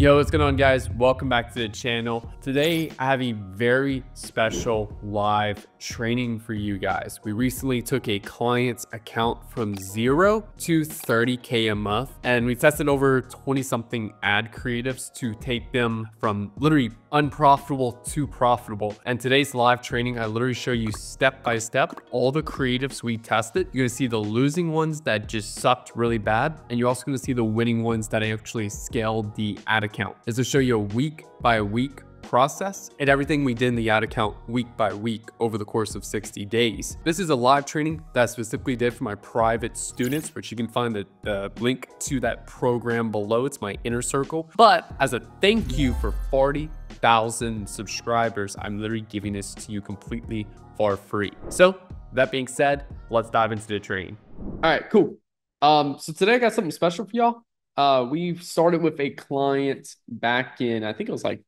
Yo, what's going on, guys? Welcome back to the channel. Today, I have a very special live training for you guys. We recently took a client's account from 0 to 30K a month, and we tested over 20 something ad creatives to take them from literally unprofitable to profitable. And today's live training, I literally show you step by step all the creatives we tested. You're gonna see the losing ones that just sucked really bad, and you're also gonna see the winning ones that actually scaled the ad account. Is to show you a week by week process and everything we did in the ad account week by week over the course of 60 days. This is a live training that I specifically did for my private students, which you can find the link to that program below. It's my inner circle. But as a thank you for 40,000 subscribers, I'm literally giving this to you completely for free. So that being said, let's dive into the training. All right, cool. So today I got something special for y'all. We started with a client back in, I think it was like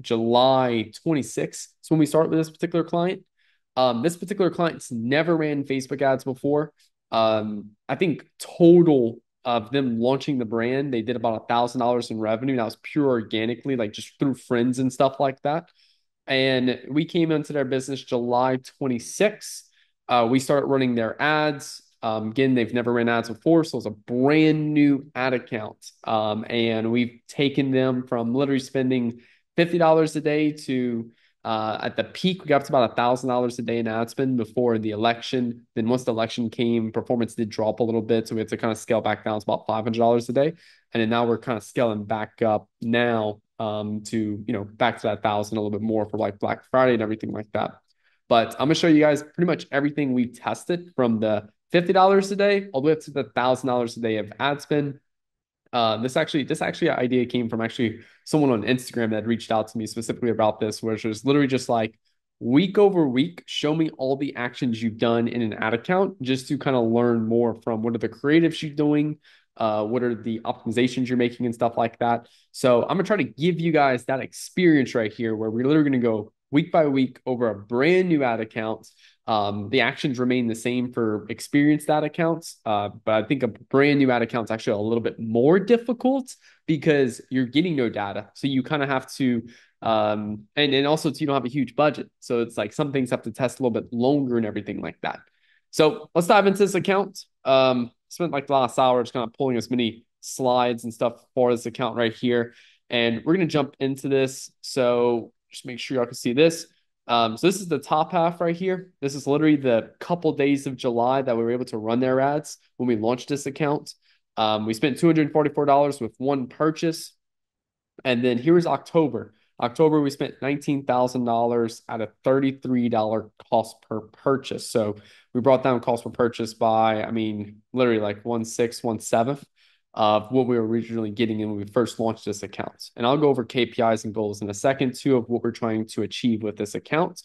July 26th. So when we started with this particular client, this particular client's never ran Facebook ads before. I think total of them launching the brand, they did about $1,000 in revenue. That was pure organically, like just through friends and stuff like that. And we came into their business July 26th. We started running their ads. Again, they've never ran ads before, so it's a brand new ad account. And we've taken them from literally spending $50 a day to at the peak, we got up to about $1,000 a day in ad spend before the election. Then once the election came, performance did drop a little bit, so we had to kind of scale back down to about $500 a day. And then now we're kind of scaling back up now to, back to that 1,000 a little bit more for like Black Friday and everything like that. But I'm gonna show you guys pretty much everything we tested from the $50 a day all the way up to the $1,000 a day of ad spend. This idea came from actually someone on Instagram that reached out to me specifically about this, which was literally just like week over week, show me all the actions you've done in an ad account just to kind of learn more from what are the creatives you're doing, what are the optimizations you're making and stuff like that. So I'm gonna try to give you guys that experience right here where we're literally gonna go week by week over a brand new ad account. The actions remain the same for experienced ad accounts, but I think a brand new ad account is actually a little bit more difficult because you're getting no data. So you kind of have to, and also you don't have a huge budget. So it's like some things have to test a little bit longer and everything like that. So let's dive into this account. Spent like the last hour just kind of pulling as many slides and stuff for this account right here. And we're going to jump into this. So just make sure y'all can see this. So this is the top half right here. This is literally the couple days of July that we were able to run their ads when we launched this account. We spent $244 with one purchase. And then here's October. October, we spent $19,000 at a $33 cost per purchase. So we brought down cost per purchase by, literally like 1/6, 1/7 of what we were originally getting in when we first launched this account. And I'll go over KPIs and goals in a second too of what we're trying to achieve with this account.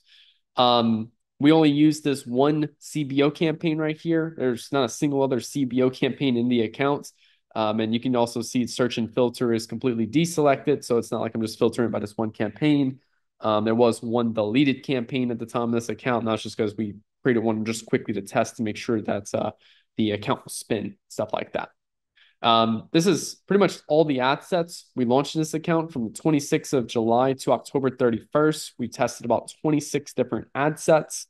We only use this one CBO campaign right here. There's not a single other CBO campaign in the account. And you can also see search and filter is completely deselected. So it's not like I'm just filtering by this one campaign. There was one deleted campaign at the time of this account. And that's just because we created one just quickly to test to make sure that the account will spin, stuff like that. This is pretty much all the ad sets. We launched this account from the 26th of July to October 31st. We tested about 26 different ad sets.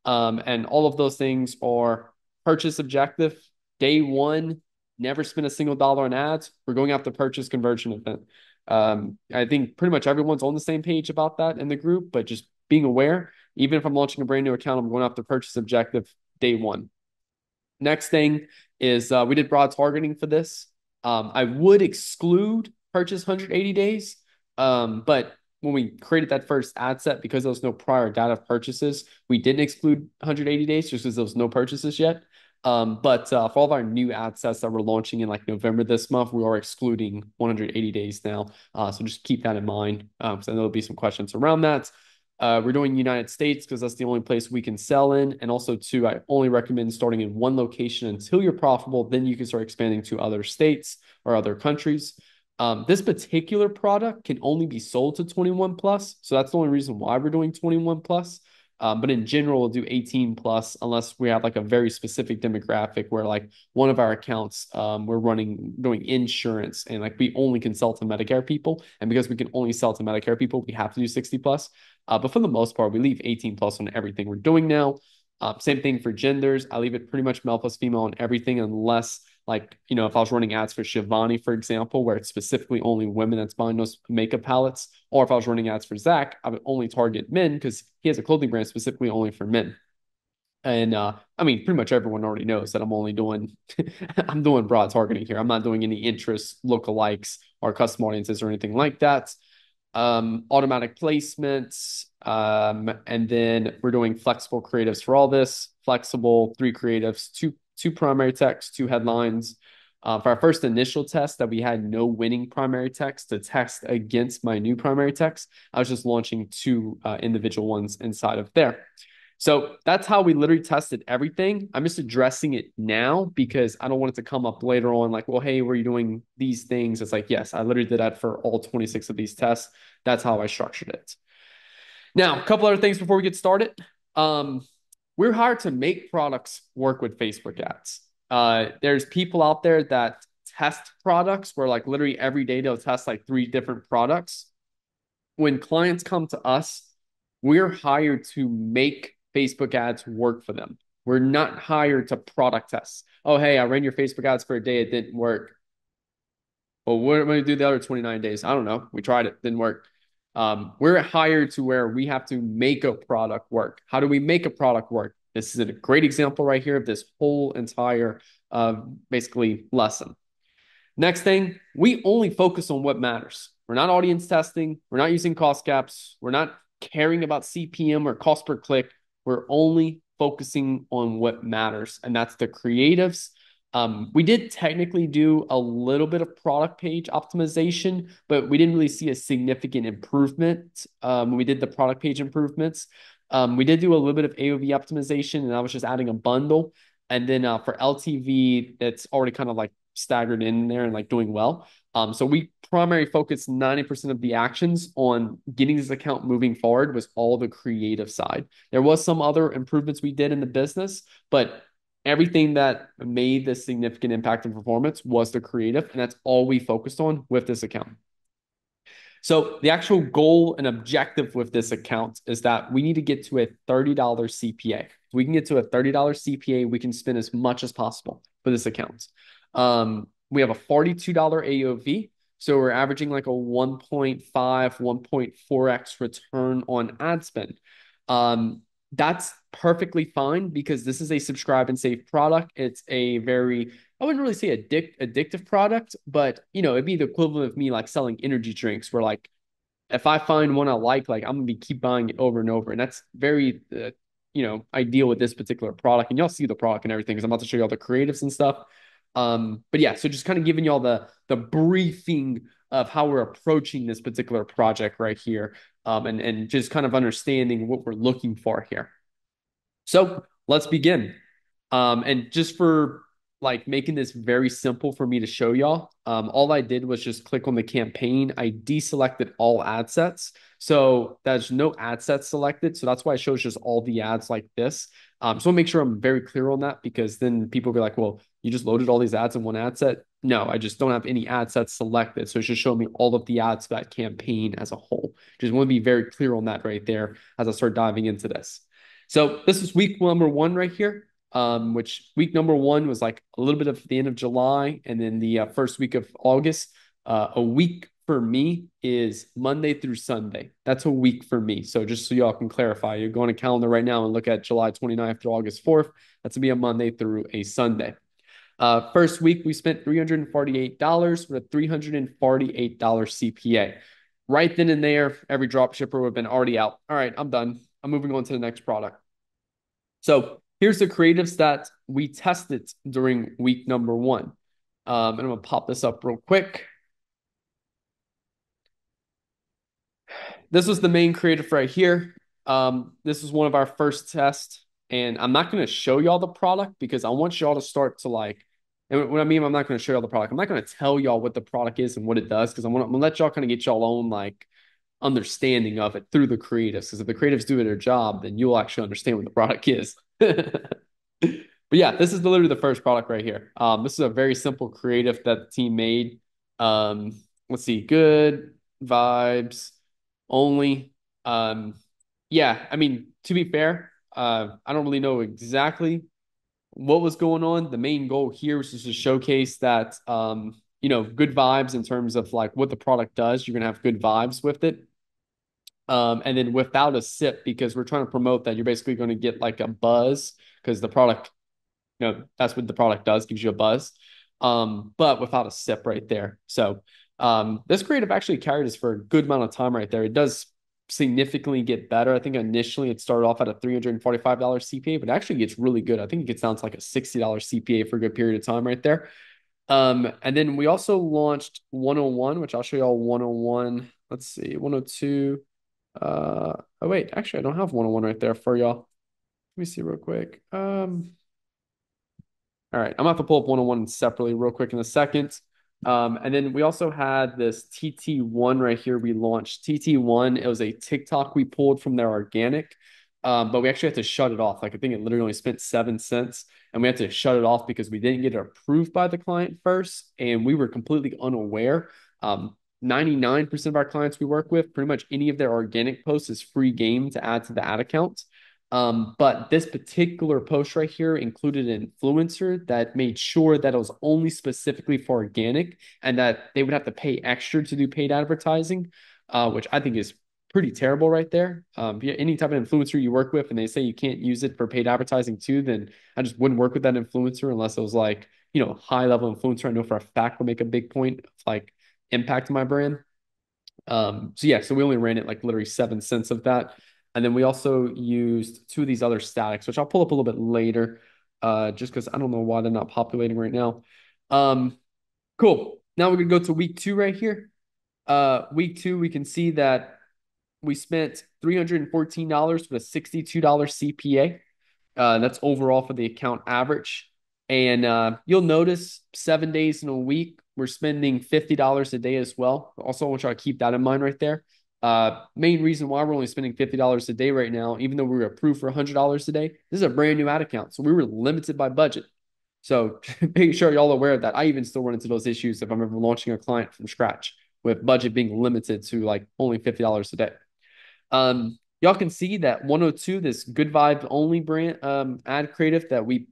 And all of those things are purchase objective. Day one, never spend a single dollar on ads. We're going after purchase conversion event. I think pretty much everyone's on the same page about that in the group, but just being aware, even if I'm launching a brand new account, I'm going after purchase objective day one. Next thing is we did broad targeting for this. I would exclude purchase 180 days, but when we created that first ad set, because there was no prior data of purchases, we didn't exclude 180 days just because there was no purchases yet. But for all of our new ad sets that we're launching in like November this month, we are excluding 180 days now. So just keep that in mind because I know there'll be some questions around that. We're doing United States because that's the only place we can sell in. And also, too, I only recommend starting in one location until you're profitable. Then you can start expanding to other states or other countries. This particular product can only be sold to 21 plus. So that's the only reason why we're doing 21 plus. But in general, we'll do 18 plus unless we have like a very specific demographic where like one of our accounts, we're doing insurance and like we only can sell to Medicare people. And because we can only sell to Medicare people, we have to do 60 plus. But for the most part, we leave 18 plus on everything we're doing now. Same thing for genders. I leave it pretty much male plus female on everything unless like, if I was running ads for Shivani, for example, where it's specifically only women that's buying those makeup palettes, or if I was running ads for Zach, I would only target men because he has a clothing brand specifically only for men. And I mean, pretty much everyone already knows that I'm only doing I'm doing broad targeting here. I'm not doing any interest lookalikes or custom audiences or anything like that. Automatic placements, and then we're doing flexible creatives for all this. Flexible, 3 creatives, two primary text, 2 headlines. For our first initial test that we had no winning primary text to test against my new primary text, I was just launching 2 individual ones inside of there. So that's how we literally tested everything. I'm just addressing it now because I don't want it to come up later on like, well, hey, were you doing these things? It's like, yes, I literally did that for all 26 of these tests. That's how I structured it. Now, a couple other things before we get started. We're hired to make products work with Facebook ads. There's people out there that test products where like literally every day they'll test like 3 different products. When clients come to us, we're hired to make Facebook ads work for them. We're not hired to product test. Oh, hey, I ran your Facebook ads for a day. It didn't work. Well, what am I going to do the other 29 days? I don't know. We tried it. Didn't work. We're hired to where we have to make a product work. How do we make a product work? This is a great example right here of this whole entire basically lesson. Next thing, we only focus on what matters. We're not audience testing. We're not using cost caps. We're not caring about CPM or cost per click. We're only focusing on what matters, and that's the creatives. We did technically do a little bit of product page optimization, but we didn't really see a significant improvement when we did the product page improvements. We did do a little bit of AOV optimization, and I was just adding a bundle. And then for LTV, that's already kind of like staggered in there and like doing well. So we primarily focused 90% of the actions on getting this account moving forward was all the creative side. There was some other improvements we did in the business, but everything that made the significant impact on performance was the creative, and that's all we focused on with this account. So the actual goal and objective with this account is that we need to get to a $30 CPA. If we can get to a $30 CPA, we can spend as much as possible for this account. We have a $42 AOV. So we're averaging like a 1.5, 1.4x return on ad spend. That's perfectly fine because this is a subscribe and save product. It's a very, I wouldn't really say addictive product, but it'd be the equivalent of me like selling energy drinks where like if I find one I like I'm gonna be keep buying it over and over. And that's very ideal with this particular product. And y'all see the product and everything because I'm about to show you all the creatives and stuff. But yeah, so just kind of giving y'all the briefing of how we're approaching this particular project right here. And just kind of understanding what we're looking for here. So let's begin. And just for like making this very simple for me to show y'all, all I did was just click on the campaign. I deselected all ad sets. So there's no ad sets selected. So that's why it shows just all the ads like this. So I'll make sure I'm very clear on that because then people will be like, well, you just loaded all these ads in one ad set. No, I just don't have any ad sets selected. So it's just showing me all of the ads for that campaign as a whole. Just want to be very clear on that right there as I start diving into this. So this is week number 1 right here. Which week number 1 was like a little bit of the end of July and then the first week of August. A week for me is Monday through Sunday. That's a week for me. So just so y'all can clarify, you're going to calendar right now and look at July 29th through August 4th. That's going to be a Monday through a Sunday. First week, we spent $348 with a $348 CPA. Right then and there, every drop shipper would have been already out. All right, I'm done. I'm moving on to the next product. So here's the creatives that we tested during week number 1. And I'm going to pop this up real quick. This was the main creative right here. This is one of our first tests. And I'm not going to show y'all the product because I want y'all to start to like, and what I mean, I'm not going to show y'all the product. I'm not going to tell y'all what the product is and what it does because I'm going to let y'all kind of get y'all own like understanding of it through the creatives. Because if the creatives do their job, then you'll actually understand what the product is. But yeah, this is literally the first product right here. This is a very simple creative that the team made. Um, let's see, good vibes only. Um, yeah, I mean, to be fair, I don't really know exactly what was going on. The main goal here was just to showcase that, good vibes in terms of like what the product does. You're gonna have good vibes with it. And then without a sip, because we're trying to promote that you're basically going to get like a buzz because the product, that's what the product does, gives you a buzz. But without a sip right there. So this creative actually carried us for a good amount of time right there. It does significantly get better. I think initially it started off at a $345 CPA, but it actually gets really good. I think it gets down to like a $60 CPA for a good period of time right there. And then we also launched 101, which I'll show you all 101. Let's see, 102. Oh wait, actually I don't have 101 right there for y'all. Let me see real quick. All right, I'm gonna have to pull up 101 separately real quick in a second. And then we also had this TT1 right here. We launched TT1. It was a TikTok we pulled from their organic, but we actually had to shut it off. Like I think it literally only spent 7 cents, and we had to shut it off because we didn't get it approved by the client first, and we were completely unaware. 99% of our clients we work with, pretty much any of their organic posts is free game to add to the ad account. But this particular post right here included an influencer that made sure that it was only specifically for organic and that they would have to pay extra to do paid advertising, which I think is pretty terrible right there. Any type of influencer you work with and they say you can't use it for paid advertising too, then I just wouldn't work with that influencer unless it was like, high level influencer. I know for a fact will make a big point of like impact my brand. So we only ran it like literally 7 cents of that. And then we also used two of these other statics, which I'll pull up a little bit later, just because I don't know why they're not populating right now. Cool. Now we're gonna go to week two right here. Week two, we can see that we spent $314 with a $62 CPA. That's overall for the account average. And you'll notice 7 days in a week, we're spending $50 a day as well. Also, I want you to keep that in mind right there. Main reason why we're only spending $50 a day right now, even though we were approved for $100 a day, this is a brand new ad account. So we were limited by budget. So make sure y'all are aware of that. I even still run into those issues if I'm ever launching a client from scratch with budget being limited to like only $50 a day. Y'all can see that 102, this good vibe only brand ad creative that we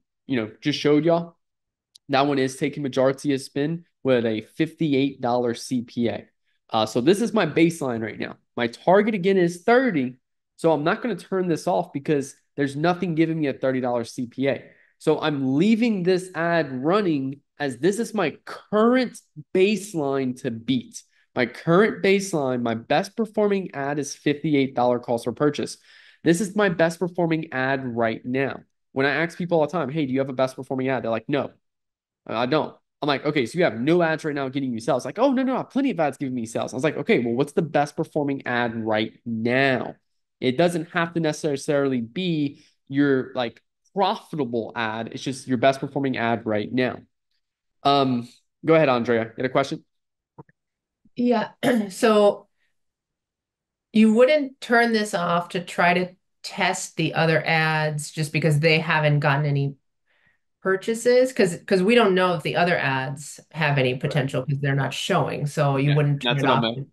just showed y'all. That one is taking majority of spin with a $58 CPA. So this is my baseline right now. My target again is 30. So I'm not going to turn this off because there's nothing giving me a $30 CPA. So I'm leaving this ad running as this is my current baseline to beat. My current baseline, my best performing ad is $58 cost per purchase. This is my best performing ad right now. When I ask people all the time, hey, do you have a best performing ad? They're like, no, I don't. I'm like, okay, so you have no ads right now getting you sales. Like, oh, no, I have plenty of ads giving me sales. I was like, okay, well, what's the best performing ad right now? It doesn't have to necessarily be your like profitable ad. It's just your best performing ad right now. Go ahead, Andrea. You had a question? Yeah. So you wouldn't turn this off to try to test the other ads just because they haven't gotten any purchases? Because we don't know if the other ads have any Right. potential because they're not showing. So you Yeah, wouldn't turn that's it what I'm off. at.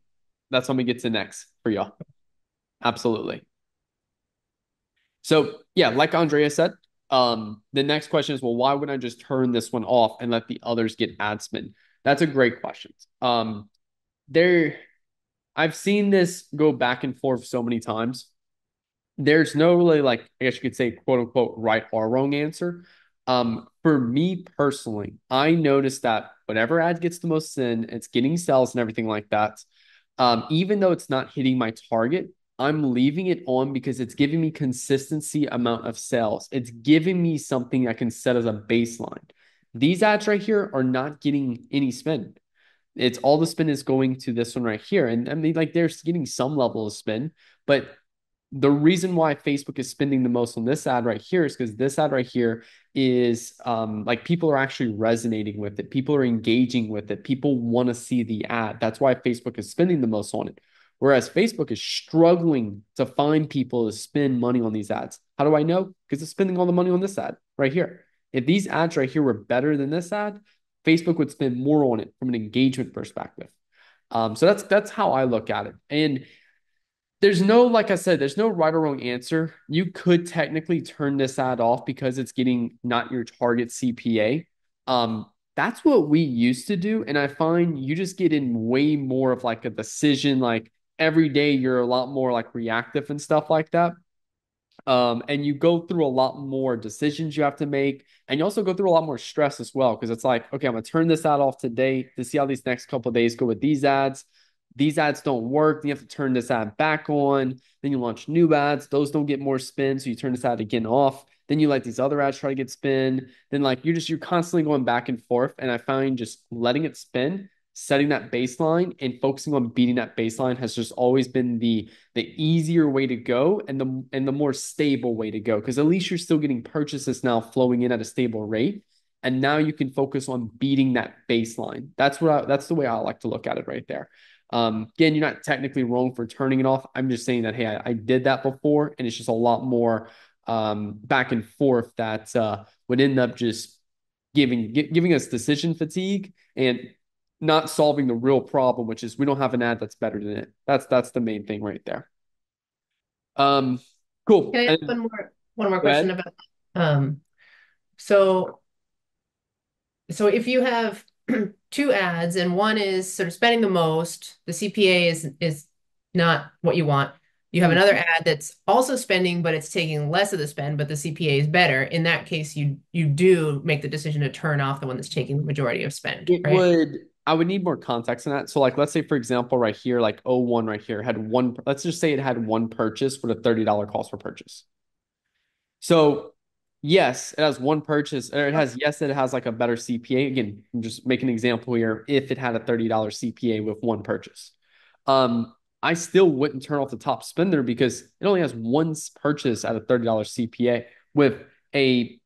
That's when we get to next for y'all. Absolutely. So yeah, like Andrea said, the next question is, well, why wouldn't I just turn this one off and let the others get ad spend? That's a great question. There, I've seen this go back and forth so many times. There's no really like, I guess you could say, quote unquote, right or wrong answer. For me personally, I noticed that whatever ad gets the most in, it's getting sales and everything like that. Even though it's not hitting my target, I'm leaving it on because it's giving me consistency amount of sales. It's giving me something I can set as a baseline. These ads right here are not getting any spend. It's all the spin is going to this one right here. And I mean, like they're getting some level of spin, but the reason why Facebook is spending the most on this ad right here is because this ad right here is like people are actually resonating with it. People are engaging with it. People want to see the ad. That's why Facebook is spending the most on it. Whereas Facebook is struggling to find people to spend money on these ads. How do I know? Because it's spending all the money on this ad right here. If these ads right here were better than this ad, Facebook would spend more on it from an engagement perspective. So that's how I look at it. And there's no, like I said, there's no right or wrong answer. You could technically turn this ad off because it's getting not your target CPA. That's what we used to do. And I find you just get in way more of like a decision, like every day you're a lot more like reactive and stuff like that. And you go through a lot more decisions you have to make. And you also go through a lot more stress as well. Because it's like, okay, I'm gonna turn this ad off today to see how these next couple of days go with these ads. These ads don't work. Then you have to turn this ad back on. Then you launch new ads. Those don't get more spin. So you turn this ad again off. Then you let these other ads try to get spin. Then like you're constantly going back and forth. And I find just letting it spin, setting that baseline and focusing on beating that baseline has just always been the easier way to go and the more stable way to go, because at least you're still getting purchases now flowing in at a stable rate, and now you can focus on beating that baseline. That's the way I like to look at it right there. Again, you're not technically wrong for turning it off. I'm just saying that, hey, I did that before, and it's just a lot more back and forth that would end up just giving us decision fatigue and not solving the real problem, which is we don't have an ad that's better than it. That's the main thing right there. Um, cool. Can I ask And one more go question ahead. about so so if you have two ads and one is sort of spending the most, the CPA is not what you want. You have another Mhm. ad that's also spending, but it's taking less of the spend, but the CPA is better. In that case, you do make the decision to turn off the one that's taking the majority of spend, It right? would, I would need more context in that. So like let's say for example, right here, like O1 right here had one, let's just say it had one purchase with a $30 cost per purchase. So yes, it has one purchase, or it has like a better CPA. Again, I'm just making an example here. If it had a $30 CPA with one purchase, um, I still wouldn't turn off the top spender because it only has one purchase at a $30 CPA with a,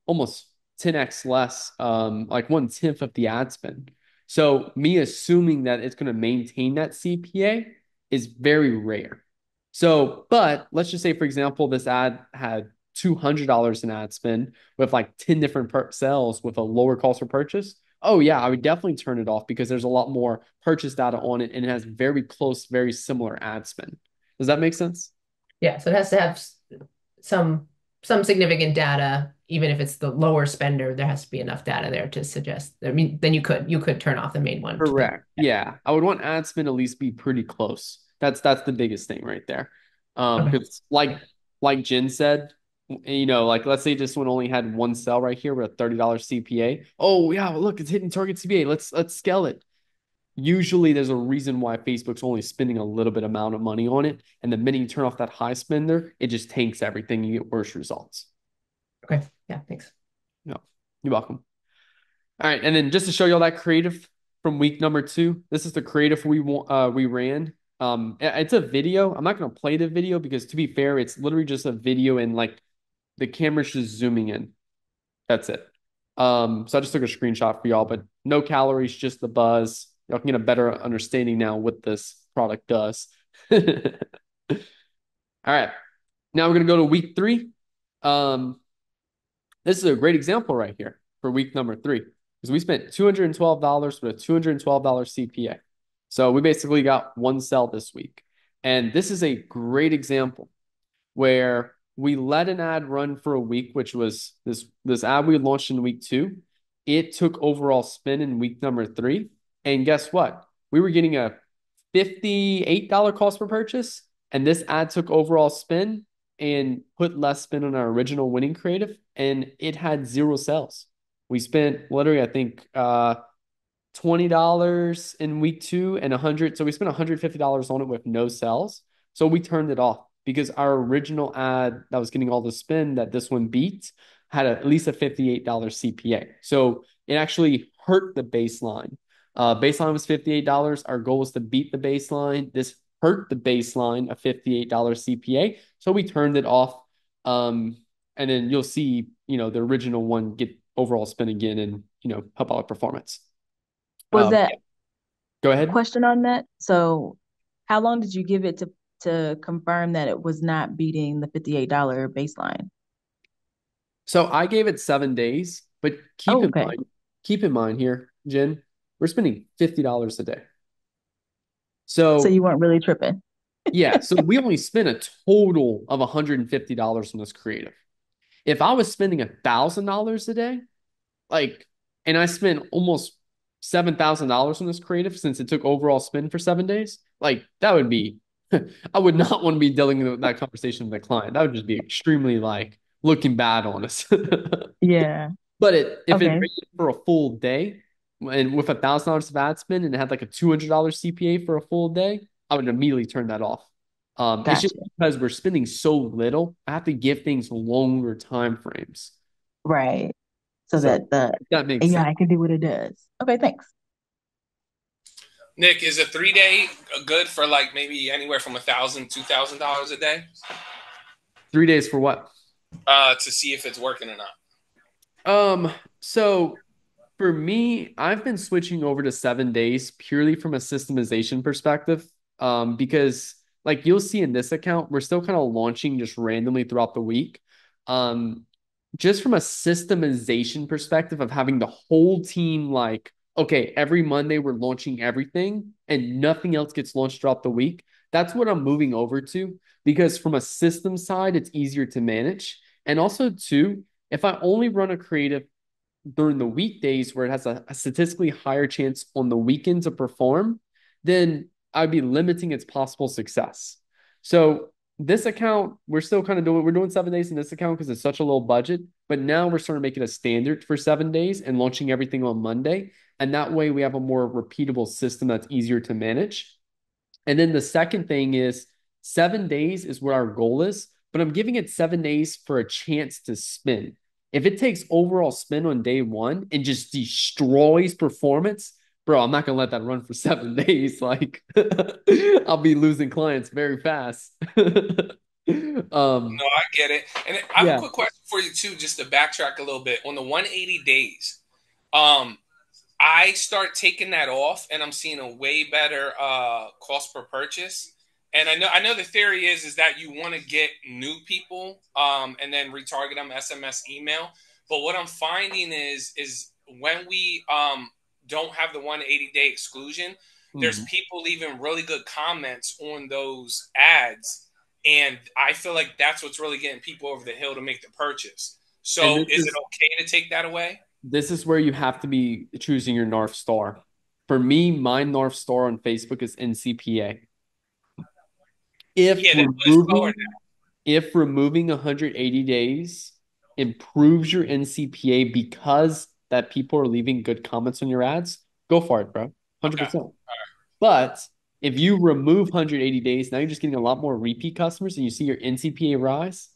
almost 10x less, like 1/10 of the ad spend. So me assuming that it's going to maintain that CPA is very rare. So, but let's just say, for example, this ad had $200 in ad spend with like 10 different sales with a lower cost per purchase. Oh, yeah, I would definitely turn it off because there's a lot more purchase data on it and it has very close, very similar ad spend. Does that make sense? Yeah, so it has to have some some significant data, even if it's the lower spender, there has to be enough data there to suggest. I mean, then you could turn off the main one to the Correct. Yeah. I would want ad spend at least be pretty close. That's the biggest thing right there. okay. Because like Jen said, like let's say this one only had one sell right here with a $30 CPA. Oh yeah, well, look, it's hitting target CPA. Let's scale it. Usually there's a reason why Facebook's only spending a little bit amount of money on it. And the minute you turn off that high spender, it just tanks everything. You get worse results. Okay. Yeah, thanks. No, you're welcome. All right, and then just to show you all that creative from week number 2, this is the creative we ran. It's a video. I'm not gonna play the video because to be fair, it's literally just a video and like the camera's just zooming in. That's it. So I just took a screenshot for y'all, but no calories, just the buzz. Y'all can get a better understanding now what this product does. All right, now we're gonna go to week 3. Um, this is a great example right here for week number 3 because we spent $212 with a $212 CPA. So we basically got one sell this week. And this is a great example where we let an ad run for a week, which was this ad we launched in week 2. It took overall spin in week number 3. And guess what? We were getting a $58 cost per purchase, and this ad took overall spin and put less spin on our original winning creative, and it had zero sales. We spent literally, I think, $20 in week 2 and 100. So we spent $150 on it with no sales. So we turned it off because our original ad that was getting all the spin that this one beat had at least a $58 CPA. So it actually hurt the baseline. Baseline was $58. Our goal was to beat the baseline. This hurt the baseline of $58 CPA. So we turned it off. And then you'll see, the original one get overall spin again and, help out with performance. Was that Yeah, go ahead. question on that? So How long did you give it to confirm that it was not beating the $58 baseline? So I gave it 7 days, but Oh, okay. keep in mind here, Jen, we're spending $50 a day. So So you weren't really tripping. yeah, so we only spent a total of $150 on this creative. If I was spending $1,000 a day, like, and I spent almost $7,000 on this creative since it took overall spend for 7 days, like that would be, I would not want to be dealing with that conversation with the client. That would just be extremely like looking bad on us. Yeah. But if it Okay. ran for a full day and with $1,000 of ad spend and it had like a $200 CPA for a full day, I would immediately turn that off. It's just Gotcha. because we're spending so little, I have to give things longer time frames. Right. So So that the if that makes sense. AI can do what it does. Okay, thanks. Nick, is a 3 day good for like maybe anywhere from $1,000 to $2,000 a day 3 days for what? to see if it's working or not? So for me, I've been switching over to 7 days purely from a systemization perspective. Because like you'll see in this account, we're still kind of launching just randomly throughout the week. Um, just from a systemization perspective of having the whole team like, okay, every Monday we're launching everything and nothing else gets launched throughout the week. That's what I'm moving over to because from a system side, it's easier to manage. And also, too, if I only run a creative during the weekdays where it has a statistically higher chance on the weekend to perform, then I'd be limiting its possible success. So this account, we're still kind of we're doing 7 days in this account because it's such a low budget, but now we're starting to make it a standard for 7 days and launching everything on Monday. And that way we have a more repeatable system that's easier to manage. And then the second thing is 7 days is what our goal is, but I'm giving it 7 days for a chance to spin. If it takes overall spin on day one and just destroys performance, bro, I'm not gonna let that run for 7 days. Like I'll be losing clients very fast. No, I get it. And I have a yeah. quick question for you too, just to backtrack a little bit on the 180 days. Um, I start taking that off, and I'm seeing a way better cost per purchase. And I know the theory is that you want to get new people, and then retarget them SMS email. But what I'm finding is when we don't have the 180-day exclusion, there's Mhm. people leaving really good comments on those ads, and I feel like that's what's really getting people over the hill to make the purchase. And So is it okay to take that away? this is where you have to be choosing your North Star. For me, my North Star on Facebook is NCPA. If Yeah, that was lower. removing if removing 180 days improves your NCPA because that people are leaving good comments on your ads, go for it, bro. Okay. 100%. But if you remove 180 days, now you're just getting a lot more repeat customers and you see your NCPA rise,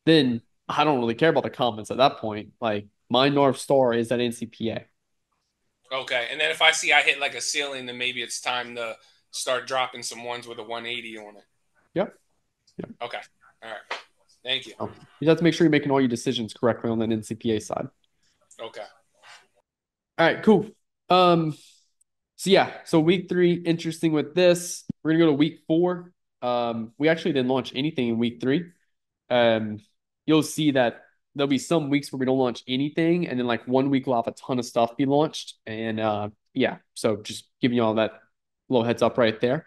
then I don't really care about the comments at that point. Like my North Star is that NCPA. Okay. And then if I see I hit like a ceiling, then maybe it's time to start dropping some ones with a 180 on it. Yep. Yep. Okay. All right. Thank you. You have to make sure you're making all your decisions correctly on that NCPA side. Okay. All right, cool. Um, So yeah, so week 3, interesting with this. We're gonna go to week 4. We actually didn't launch anything in week 3. Um, you'll see that there'll be some weeks where we don't launch anything, and then like one week we'll have a ton of stuff be launched. And yeah, so just giving you all that little heads up right there.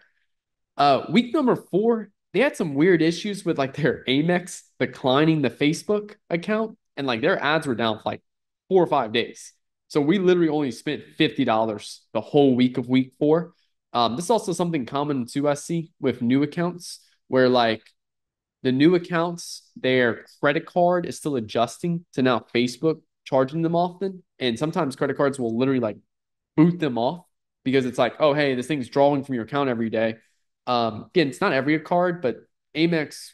Week number 4, they had some weird issues with like their Amex declining the Facebook account, and like their ads were down for like 4 or 5 days. So we literally only spent $50 the whole week of week 4. This is also something common to us see with new accounts, where like the new accounts, their credit card is still adjusting to now Facebook charging them often, and sometimes credit cards will literally like boot them off because it's like, oh, hey, this thing's drawing from your account every day. Again, it's not every card, but Amex,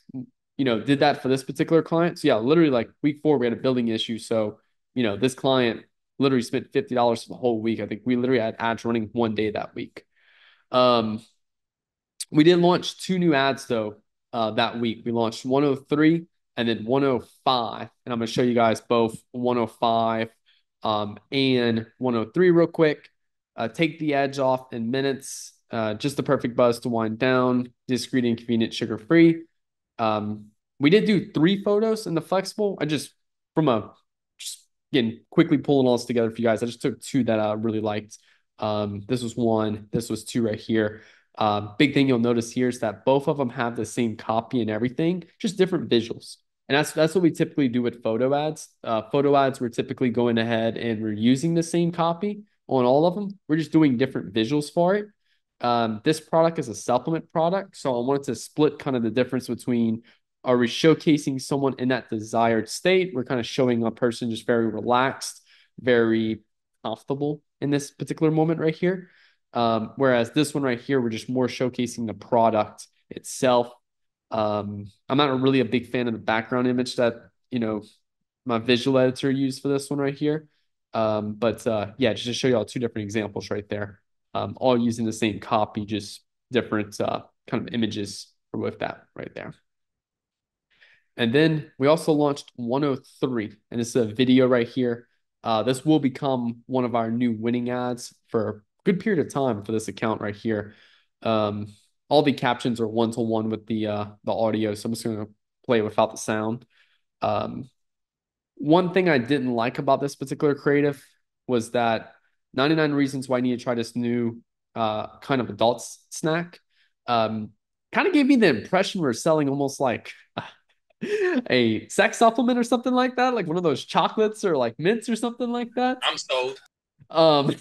did that for this particular client. So yeah, literally like week 4, we had a billing issue. So, this client literally spent $50 for the whole week. I think we literally had ads running one day that week. Um, we did launch 2 new ads though that week. We launched 103 and then 105, and I'm going to show you guys both 105 and 103 real quick. Take the edge off in minutes. just the perfect buzz to wind down, discreet and convenient, sugar-free. We did do 3 photos in the flexible. From a, just again, quickly pulling all this together for you guys, I just took 2 that I really liked. This was 1, this was 2 right here. Big thing you'll notice here is that both of them have the same copy and everything, just different visuals. And that's what we typically do with photo ads. Photo ads, we're typically going ahead and we're using the same copy on all of them. We're just doing different visuals for it. This product is a supplement product, so I wanted to split kind of the difference between, are we showcasing someone in that desired state? We're kind of showing a person just very relaxed, very comfortable in this particular moment right here. Whereas this one right here, we're just more showcasing the product itself. I'm not really a big fan of the background image that, my visual editor used for this one right here. Yeah, just to show you all 2 different examples right there. All using the same copy, just different kind of images with that right there. And then we also launched 103, and this is a video right here. This will become one of our new winning ads for a good period of time for this account right here. All the captions are one-to-one with the audio, so I'm just going to play it without the sound. One thing I didn't like about this particular creative was that 99 reasons why you need to try this new kind of adult snack. Kind of gave me the impression we're selling almost like a sex supplement or something like that, like one of those chocolates or like mints or something like that. I'm sold. Um,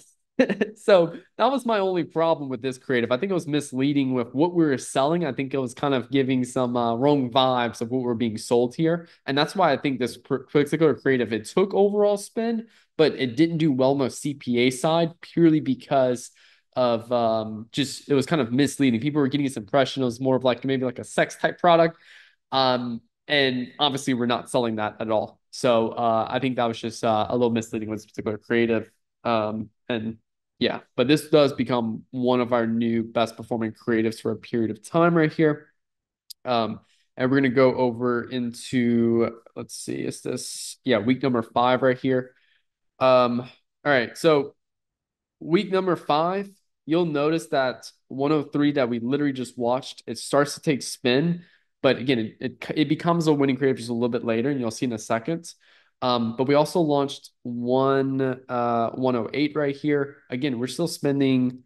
so that was my only problem with this creative. I think it was misleading with what we were selling. I think it was kind of giving some wrong vibes of what we're being sold here. And that's why I think this particular creative, it took overall spend, but it didn't do well on the CPA side purely because of just, it was kind of misleading. People were getting this impression it was more of like maybe like a sex type product. And obviously we're not selling that at all. So I think that was just a little misleading with this particular creative. And yeah, but this does become one of our new best performing creatives for a period of time right here. And we're going to go over into, let's see, is this, yeah, week number 5 right here. All right. So week number 5, you'll notice that 103 that we literally just watched, it starts to take spin, but again, it becomes a winning creative just a little bit later, and you'll see in a second. But we also launched 108 right here. Again, we're still spending,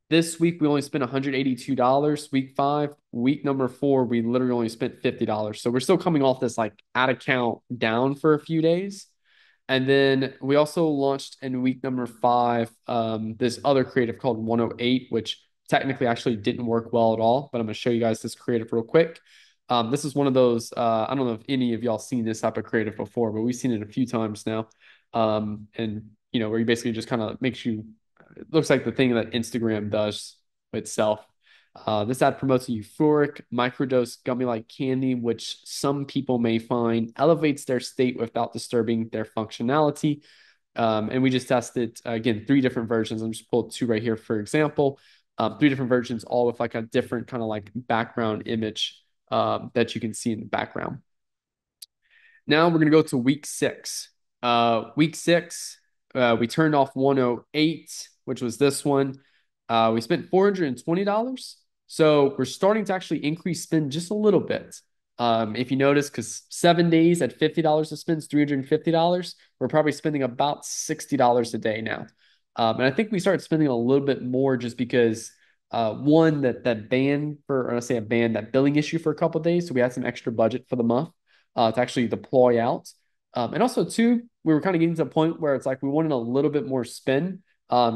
this week we only spent $182. Week 5, week number 4, we literally only spent $50. So we're still coming off this like ad account down for a few days. And then we also launched in week number 5 this other creative called 108, which technically actually didn't work well at all. But I'm going to show you guys this creative real quick. This is one of those, I don't know if any of y'all seen this type of creative before, but we've seen it a few times now. And, where you basically just kind of makes you, it looks like the thing that Instagram does itself. This ad promotes a euphoric microdose gummy-like candy, which some people may find elevates their state without disturbing their functionality. And we just tested, again, 3 different versions. I'm just pulled 2 right here, for example. 3 different versions, all with like a different kind of like background image that you can see in the background. Now we're going to go to week 6. Week 6, we turned off 108, which was this one. We spent $420. So we're starting to actually increase spend just a little bit. If you notice, because 7 days at $50 to spend is $350, we're probably spending about $60 a day now. And I think we started spending a little bit more just because one, that ban for, or I say a ban, that billing issue for a couple of days. So we had some extra budget for the month to actually deploy out. And also 2, we were kind of getting to a point where it's like we wanted a little bit more spend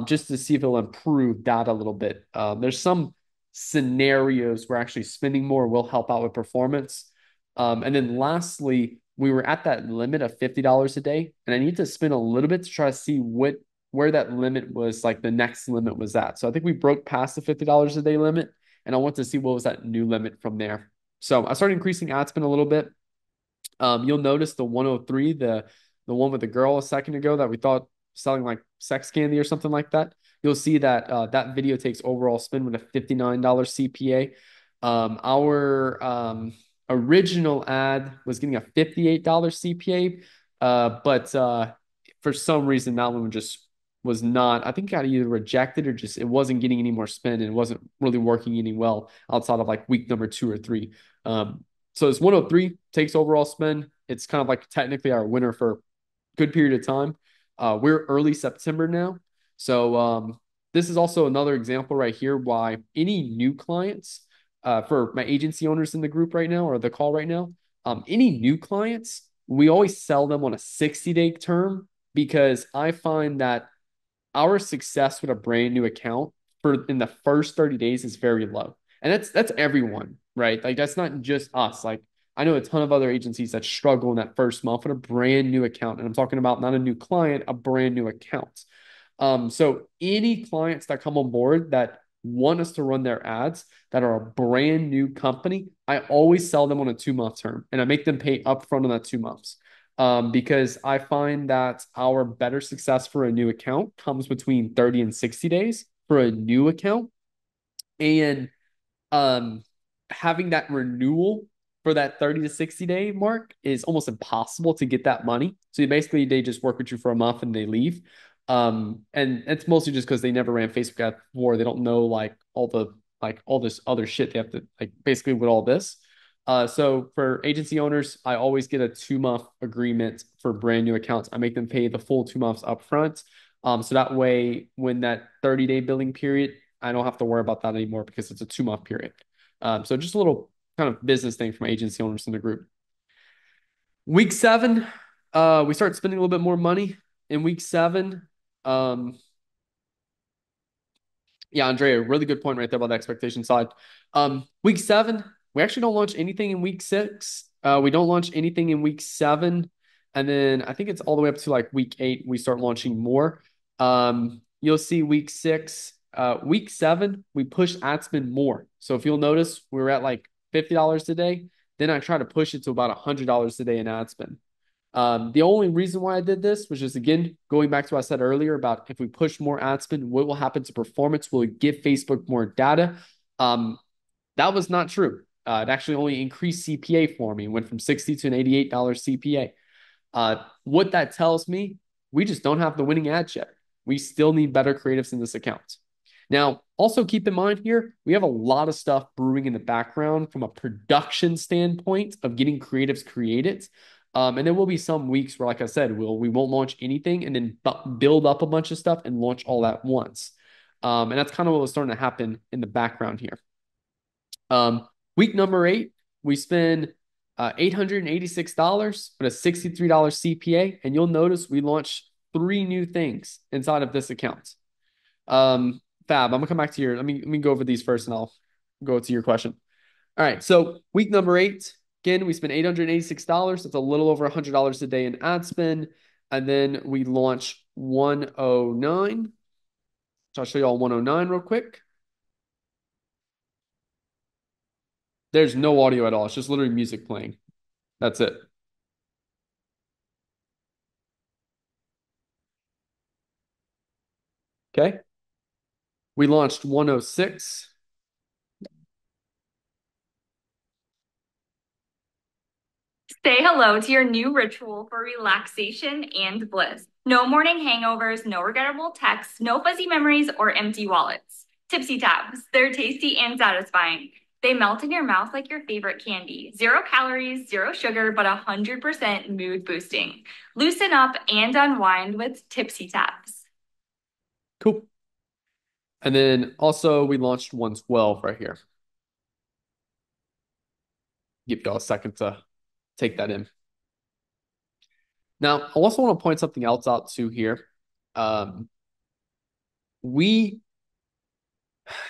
just to see if it'll improve that a little bit. There's some scenarios where actually spending more will help out with performance. And then lastly, we were at that limit of $50 a day, and I need to spend a little bit to try to see where that limit was, like the next limit was at. So I think we broke past the $50 a day limit, and I want to see what was that new limit from there. So I started increasing ad spend a little bit. You'll notice the 103, the one with the girl a second ago that we thought selling like sex candy or something like that. You'll see that that video takes overall spend with a $59 CPA. Our original ad was getting a $58 CPA, but for some reason that one was not, I think, got either rejected or just it wasn't getting any more spin and it wasn't really working any well outside of like week number 2 or 3. So this 103 takes overall spin. It's kind of like technically our winner for a good period of time. We're early September now. So this is also another example right here why any new clients for my agency owners in the group right now or the call right now, any new clients, we always sell them on a 60-day term because I find that our success with a brand new account for in the first 30 days is very low. And that's everyone, right? Like that's not just us. Like I know a ton of other agencies that struggle in that first month with a brand new account. And I'm talking about not a new client, a brand new account. So any clients that come on board that want us to run their ads that are a brand new company, I always sell them on a 2-month term and I make them pay upfront on that 2 months. Because I find that our better success for a new account comes between 30 and 60 days for a new account. And having that renewal for that 30 to 60 day mark is almost impossible to get that money. So basically they just work with you for a month and they leave. And it's mostly just because they never ran Facebook ads before. They don't know like all this other shit they have to like basically with all this. So for agency owners, I always get a 2-month agreement for brand new accounts. I make them pay the full 2 months upfront. So that way, when that 30-day billing period, I don't have to worry about that anymore because it's a 2-month period. So just a little kind of business thing from agency owners in the group. Week 7, we start spending a little bit more money in week 7. Yeah, Andrea, really good point right there about the expectation side. Week 7, we actually don't launch anything in week 6. We don't launch anything in week 7. And then I think it's all the way up to like week 8, we start launching more. You'll see week 6, week 7, we push ad spend more. So if you'll notice, we were at like $50 today. Then I try to push it to about $100 a day in ad spend. The only reason why I did this was just, again, going back to what I said earlier about if we push more ad spend, what will happen to performance? Will it give Facebook more data? That was not true. It actually only increased CPA for me, went from $60 to an $88 CPA. What that tells me, we just don't have the winning ads yet. We still need better creatives in this account. Now, also keep in mind here, we have a lot of stuff brewing in the background from a production standpoint of getting creatives created. And there will be some weeks where, like I said, we won't launch anything and then build up a bunch of stuff and launch all at once. And that's kind of what was starting to happen in the background here. Week number 8, we spend $886 with a $63 CPA. And you'll notice we launched 3 new things inside of this account. Fab, I'm gonna come back to your, let me go over these first and I'll go to your question. All right, so week number 8, again, we spent $886. That's a little over $100 a day in ad spend. And then we launch 109. So I'll show you all 109 real quick. There's no audio at all. It's just literally music playing. That's it. Okay. We launched 106. Say hello to your new ritual for relaxation and bliss. No morning hangovers, no regrettable texts, no fuzzy memories, or empty wallets. Tipsy Tabs. They're tasty and satisfying. They melt in your mouth like your favorite candy. 0 calories, 0 sugar, but 100% mood boosting. Loosen up and unwind with Tipsy Tabs. Cool. And then also we launched 112 right here. Give y'all a second to take that in. Now, I also want to point something else out too here. We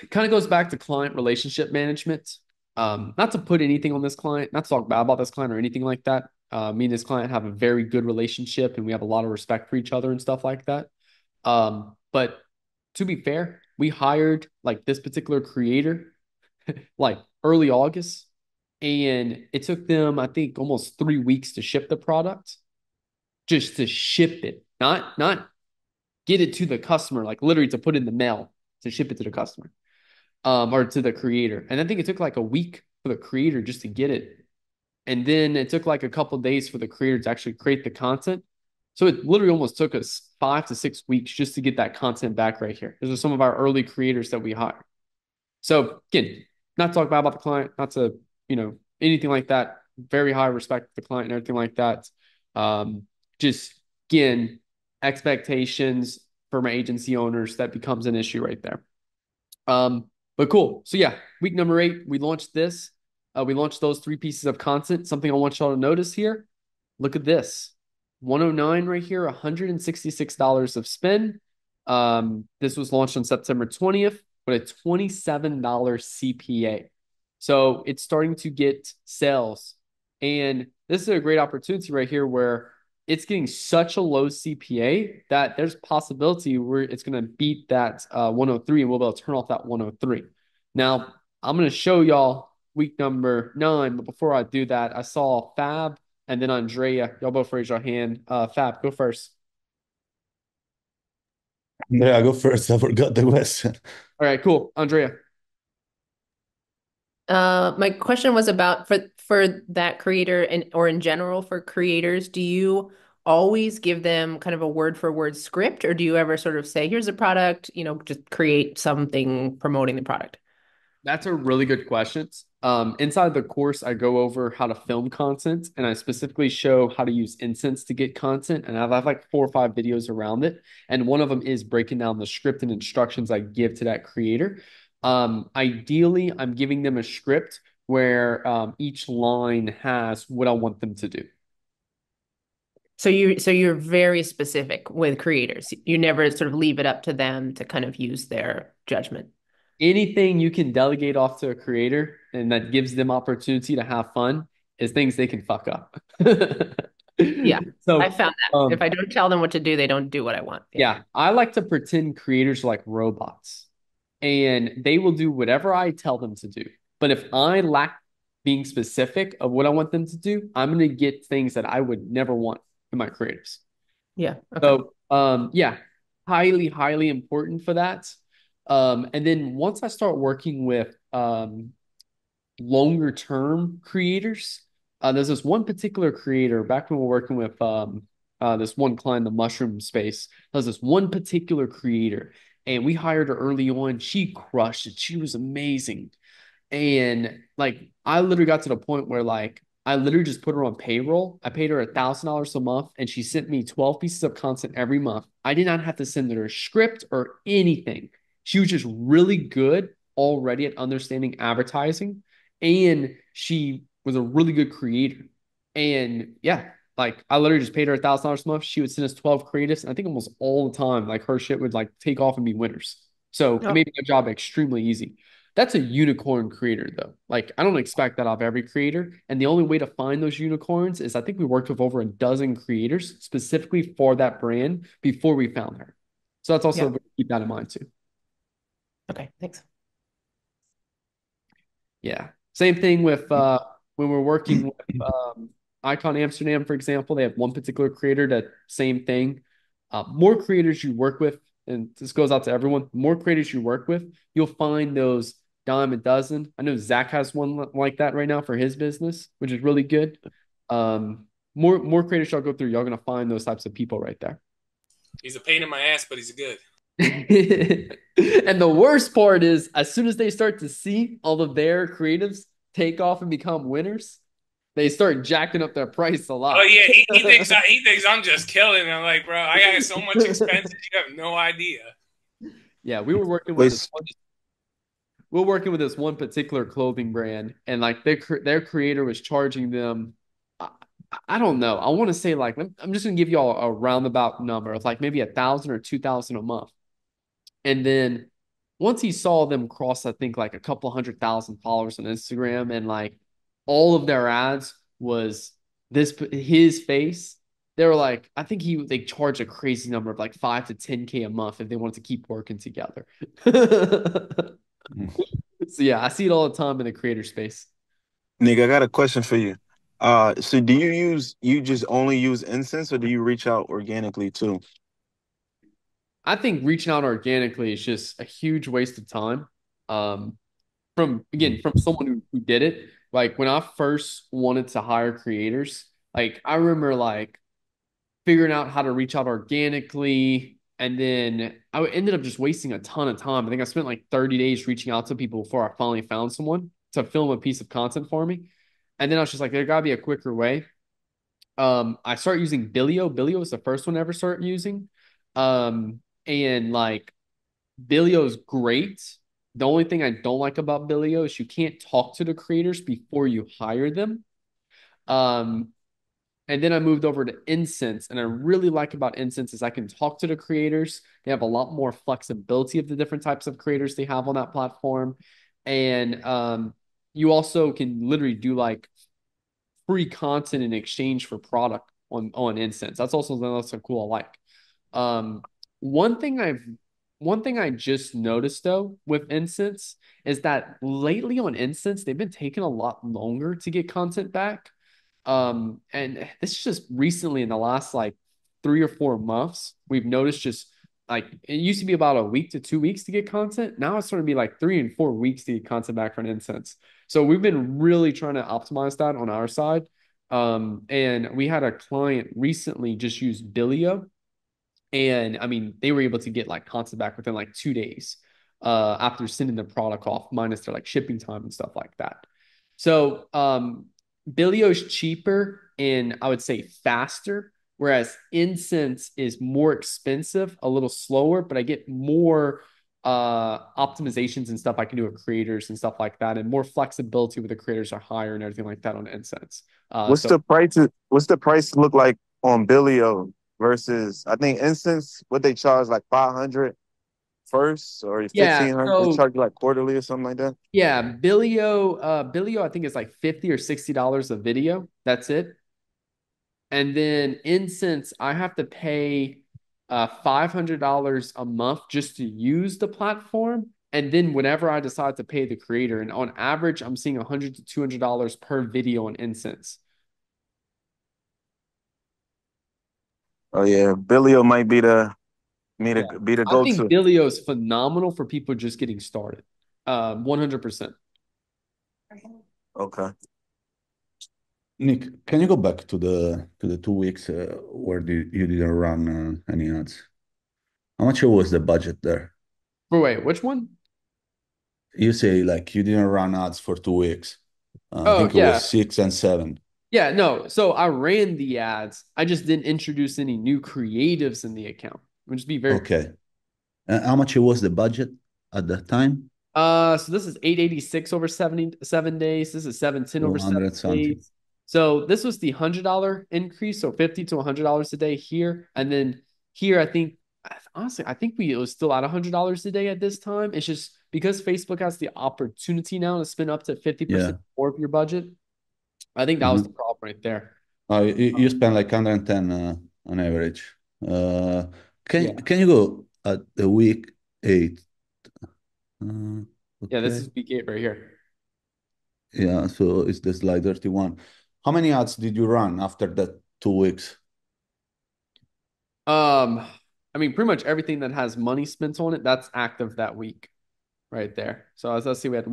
kind of goes back to client relationship management. Not to put anything on this client, not to talk bad about this client or anything like that. Me and this client have a very good relationship and we have a lot of respect for each other and stuff like that. But to be fair, we hired like this particular creator like early August, and it took them, I think, almost 3 weeks to ship the product. Just to ship it, not get it to the customer, like literally to put in the mail to ship it to the customer, or to the creator. And I think it took like a week for the creator just to get it. And then it took like a couple days for the creator to actually create the content. So it literally almost took us 5 to 6 weeks just to get that content back right here. Those are some of our early creators that we hired. So again, not to talk bad about the client, not to, anything like that. Very high respect for the client and everything like that. Um, just again, expectations for my agency owners, that becomes an issue right there. But cool. So yeah, week number 8, we launched this. We launched those 3 pieces of content. Something I want y'all to notice here. Look at this. 109 right here, $166 of spend. This was launched on September 20th with a $27 CPA. So it's starting to get sales. And this is a great opportunity right here where it's getting such a low CPA that there's possibility where it's going to beat that 103 and we'll be able to turn off that 103. Now, I'm going to show y'all week number 9, but before I do that, I saw Fab and then Andrea. Y'all both raise your hand. Fab, go first. Yeah, go first. I forgot the question. All right, cool. Andrea. My question was about for that creator and or in general for creators, do you always give them kind of a word for word script, or do you ever sort of say, here's a product, just create something promoting the product? That's a really good question. Inside the course, I go over how to film content and I specifically show how to use Incense to get content. And I have like 4 or 5 videos around it. And one of them is breaking down the script and instructions I give to that creator. Ideally, I'm giving them a script where each line has what I want them to do. So you're very specific with creators. You never sort of leave it up to them to kind of use their judgment. Anything you can delegate off to a creator and that gives them opportunity to have fun is things they can fuck up. Yeah, I So, found that. If I don't tell them what to do, they don't do what I want. yeah, I like to pretend creators are like robots and they will do whatever I tell them to do. But if I lack being specific of what I want them to do, I'm going to get things that I would never want in my creators. Yeah. Okay. So, yeah, highly, highly important for that. And then once I start working with longer term creators, there's this one particular creator back when we were working with this one client in the mushroom space. There's this one particular creator, and we hired her early on. She crushed it. She was amazing. And like I literally got to the point where like I literally just put her on payroll. I paid her $1,000 a month and she sent me 12 pieces of content every month. I did not have to send her a script or anything. She was just really good already at understanding advertising. And she was a really good creator. And yeah, like I literally just paid her $1,000 a month. She would send us 12 creatives. And I think almost all the time, like her shit would like take off and be winners. So it Oh, made my job extremely easy. That's a unicorn creator, though. Like, I don't expect that of every creator. And the only way to find those unicorns is I think we worked with over a dozen creators specifically for that brand before we found her. So that's also yeah. keep that in mind, too. Okay. Thanks. Yeah. Same thing with when we're working with Icon Amsterdam, for example. They have one particular creator that same thing. More creators you work with, and this goes out to everyone, more creators you work with, you'll find those dime a dozen. I know Zach has one like that right now for his business, which is really good. More creators y'all go through, y'all gonna find those types of people right there. He's a pain in my ass, but he's good. And the worst part is, as soon as they start to see all of their creatives take off and become winners, they start jacking up their price a Oh lot. yeah, he thinks I'm just killing him. I'm like, bro, I got so much expenses, you have no idea. Yeah, we were working with this Wait, one. We are working with this one particular clothing brand, and like their creator was charging them. I, I don't know. I want to say like I'm just gonna give you all a roundabout number of like maybe 1,000 or 2,000 a month. And then once he saw them cross, I think like a couple 100,000 followers on Instagram, and like all of their ads was his face. They were like, I think they charge a crazy number of like 5 to 10K a month if they wanted to keep working together. So yeah, I see it all the time in the creator space. Nick, I got a question for you. So do you just only use incense or do you reach out organically too? I think reaching out organically is just a huge waste of time. From again, from someone who did it. Like when I first wanted to hire creators, like I remember like figuring out how to reach out organically. And then I ended up just wasting a ton of time. I think I spent like 30 days reaching out to people before I finally found someone to film a piece of content for me. And then I was just like, there gotta be a quicker way. I started using Billio. Billio was the first one I ever started using. And like Billio is great. The only thing I don't like about Billio is you can't talk to the creators before you hire them. Um, and then I moved over to Incense, and I really like about Incense is I can talk to the creators. They have a lot more flexibility of the different types of creators they have on that platform, and you also can literally do like free content in exchange for product on Incense. That's also that's so cool. I like. Um, one thing I've one thing I just noticed though with Incense is that lately on Incense they've been taking a lot longer to get content back. And this is just recently in the last like 3 or 4 months, we've noticed just like it used to be about a week to 2 weeks to get content. Now it's starting to be like 3 and 4 weeks to get content back from Incense. So we've been really trying to optimize that on our side. And we had a client recently just use Billio, and I mean, they were able to get like content back within like 2 days after sending the product off, minus their like shipping time and stuff like that. So Billio's cheaper and I would say faster, whereas Incense is more expensive, a little slower, but I get more optimizations and stuff I can do with creators and stuff like that, and more flexibility with the creators are higher and everything like that on Incense. What's So the price? What's the price look like on Billio versus I think Instance? What they charge like 500 first or yeah, 1,500? They so charge you like quarterly or something like that. yeah, Billio, I think is like $50 or $60 a video. That's it. And then Incense, I have to pay $500 a month just to use the platform. And then whenever I decide to pay the creator, and on average, I'm seeing $100 to $200 per video on Incense. Oh yeah, Billio might be Yeah. the I think go-to. Billio is phenomenal for people just getting started. 100%. Okay. Nick, can you go back to the 2 weeks where you didn't run any ads? How much was the budget there? But wait, which one? You say like you didn't run ads for 2 weeks. I Oh, think it yeah. was 6 and 7. Yeah, no. So I ran the ads. I just didn't introduce any new creatives in the account. Let just be very clear. Okay. How much was the budget at that time? So this is 886 over 77 days. This is 710 over 200 something. days. So this was the $100 increase, so $50 to $100 a day here. And then here, I think honestly, I think it was still at $100 a day at this time. It's just because Facebook has the opportunity now to spend up to 50% Yeah. more of your budget. I think that was the Mhm. problem right there. You spend like 110 on average. Uh, Yeah. can you go at the week 8? Uh, Yeah, this is okay. week 8 right here. Yeah, so it's the slide 31. How many ads did you run after that 2 weeks? Um, I mean, pretty much everything that has money spent on it, that's active that week right there. So as let's see, we had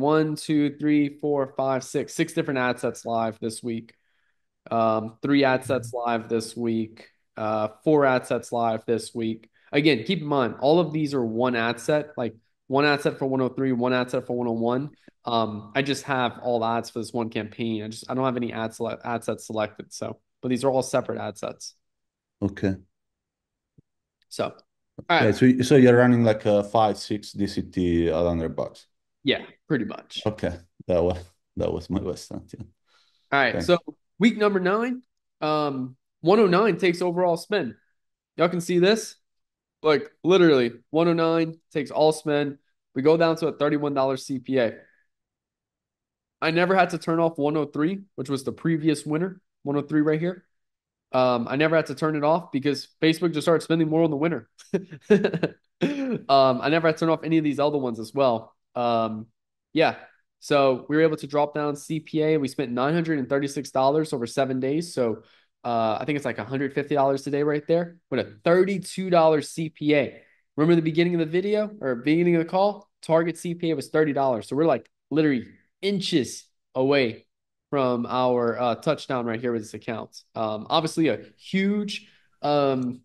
6 different ad sets live this week. 3 ad sets live this week. 4 ad sets live this week. Again, keep in mind, all of these are one ad set, like one ad set for 103, one ad set for 101. I just have all the ads for this one campaign. I don't have any ad sets selected. So, but these are all separate ad sets. Okay. So, all Okay, right. so you're running like a 5, 6 DCT at $100. Yeah, pretty much. Okay, that was my question. Yeah. All right. Thanks. So week number 9, 109 takes overall spend. Y'all can see this. Like literally 109 takes all spend. We go down to a $31 CPA. I never had to turn off 103, which was the previous winner. 103 right here. I never had to turn it off because Facebook just started spending more on the winner. I never had to turn off any of these other ones as well. Yeah. So we were able to drop down CPA. We spent $936 over 7 days. So I think it's like $150 today right there with a $32 CPA. Remember the beginning of the video or beginning of the call? Target CPA was $30. So we're like literally inches away from our touchdown right here with this account. Obviously, a huge um,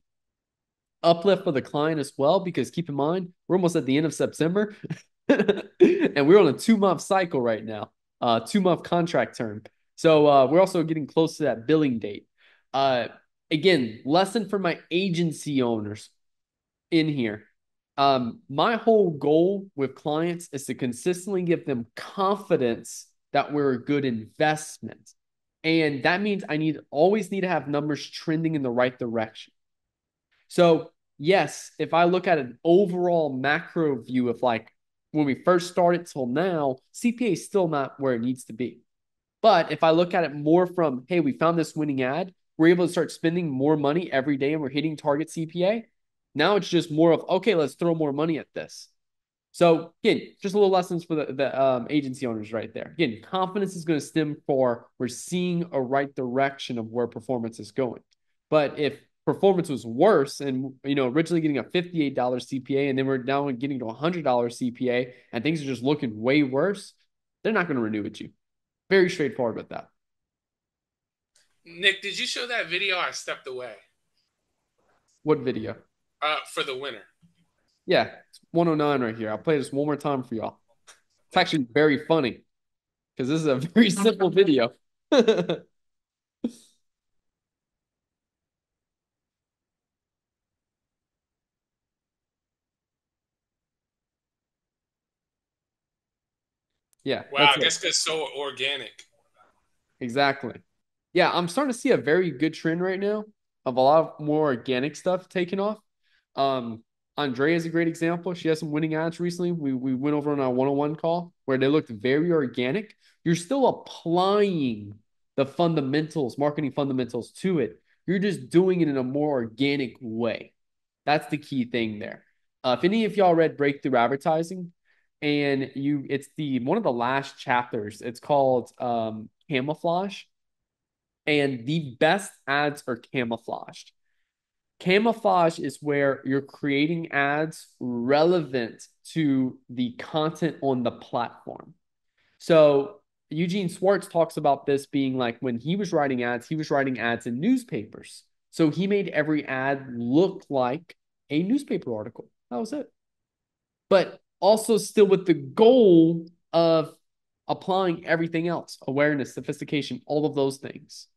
uplift for the client as well, because keep in mind, we're almost at the end of September and we're on a 2-month cycle right now, 2-month contract term. So we're also getting close to that billing date. Uh, Again, lesson for my agency owners in here. My whole goal with clients is to consistently give them confidence that we're a good investment. And that means I always need to have numbers trending in the right direction. So, yes, if I look at an overall macro view of like when we first started till now, CPA is still not where it needs to be. But if I look at it more from, hey, we found this winning ad, we're able to start spending more money every day and we're hitting target CPA. Now it's just more of, okay, let's throw more money at this. So again, just a little lessons for the agency owners right there. Again, confidence is going to stem for we're seeing a right direction of where performance is going. But if performance was worse and originally getting a $58 CPA and then we're now getting to a $100 CPA and things are just looking way worse, they're not going to renew with you. Very straightforward with that. Nick, did you show that video? I stepped away. What video? For the winner. Yeah, it's 109 right here. I'll play this one more time for y'all. It's actually very funny because this is a very simple video. Yeah, Wow, that's I it. guess it's so organic. Exactly. Yeah, I'm starting to see a very good trend right now of a lot more organic stuff taking off. Um, Andrea is a great example. She has some winning ads recently. We went over on our 101 call where they looked very organic. You're still applying the fundamentals, marketing fundamentals to it. You're just doing it in a more organic way. That's the key thing there. If any of y'all read Breakthrough Advertising, and it's the one of the last chapters. It's called Camouflage, and the best ads are camouflaged. Camouflage is where you're creating ads relevant to the content on the platform. So Eugene Schwartz talks about this being like when he was writing ads, he was writing ads in newspapers. So he made every ad look like a newspaper article. That was it. But also still with the goal of applying everything else, awareness, sophistication, all of those things.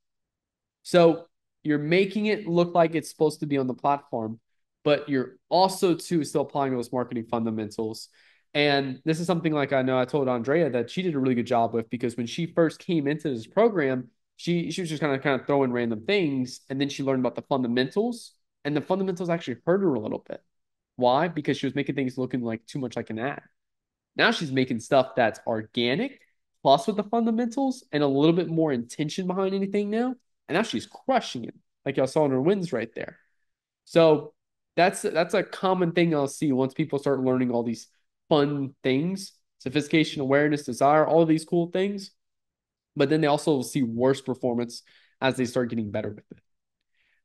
So you're making it look like it's supposed to be on the platform, but you're also too still applying those marketing fundamentals. And this is something like I know I told Andrea that she did a really good job with, because when she first came into this program, she was just kind of throwing random things, and then she learned about the fundamentals, and the fundamentals actually hurt her a little bit. Why? Because she was making things looking like too much like an ad. Now she's making stuff that's organic, plus with the fundamentals and a little bit more intention behind anything now. And now she's crushing it, like y'all saw in her wins right there. So that's a common thing I'll see once people start learning all these fun things, sophistication, awareness, desire, all of these cool things. But then they also see worse performance as they start getting better with it.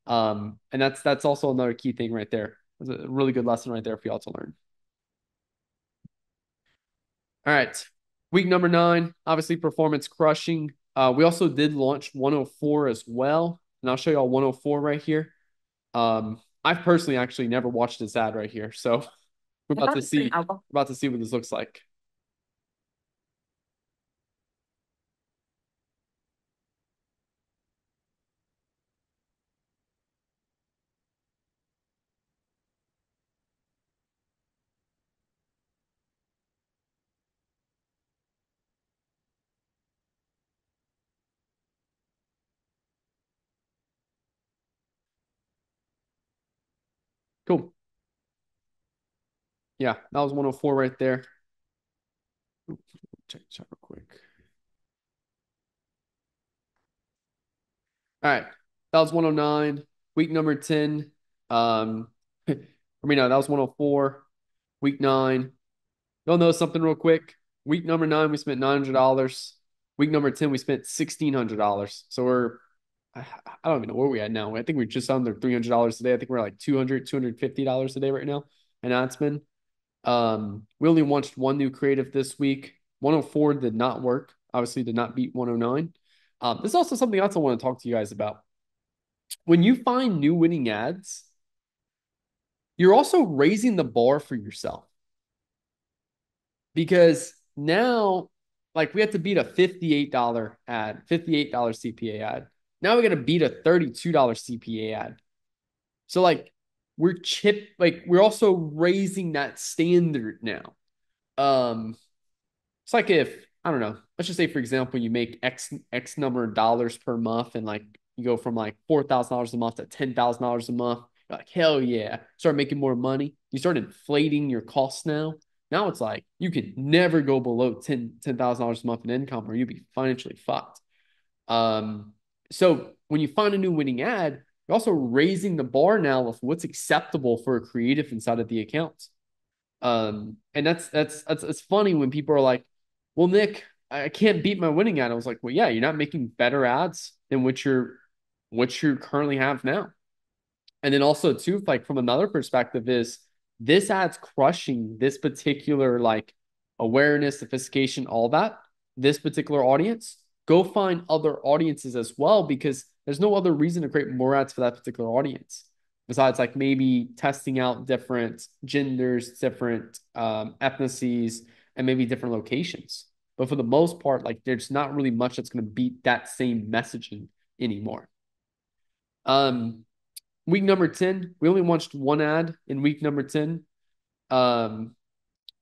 And that's also another key thing right there. It's a really good lesson right there for y'all to learn. All right. Week number 9, obviously performance crushing. We also did launch 104 as well. And I'll show y'all 104 right here. I've personally actually never watched this ad right here. So we're about to see what this looks like. Cool. Yeah, that was 104 right there. Check this out real quick. All right. That was 109. Week number 10. No, that was 104. Week 9. You'll know something real quick. Week number 9, we spent $900. Week number 10, we spent $1,600. So I don't even know where we at now. I think we're just under $300 a day. I think we're like $250 a day right now in ad spend. We only launched one new creative this week. 104 did not work. Obviously, did not beat 109. This is also something else I want to talk to you guys about. when you find new winning ads, you're also raising the bar for yourself because now, like we have to beat a $58 ad, $58 CPA ad. Now we got to beat a $32 CPA ad. So like we're also raising that standard now. It's like if, I don't know, let's just say, for example, you make X number of dollars per month and like you go from like $4,000 a month to $10,000 a month. You're like, hell yeah. Start making more money. You start inflating your costs now. Now it's like you could never go below $10,000 a month in income or you'd be financially fucked. So when you find a new winning ad, you're also raising the bar now of what's acceptable for a creative inside of the accounts. And that's it's funny when people are like, well, Nick, I can't beat my winning ad. I was like, well, yeah, you're not making better ads than what you currently have now. And then also too, like from another perspective is this ad's crushing this particular like awareness, sophistication, all that, this particular audience. Go find other audiences as well because there's no other reason to create more ads for that particular audience besides like maybe testing out different genders, different ethnicities, and maybe different locations. But for the most part, like there's not really much that's going to beat that same messaging anymore. Week number 10, we only launched one ad in week number 10. Um,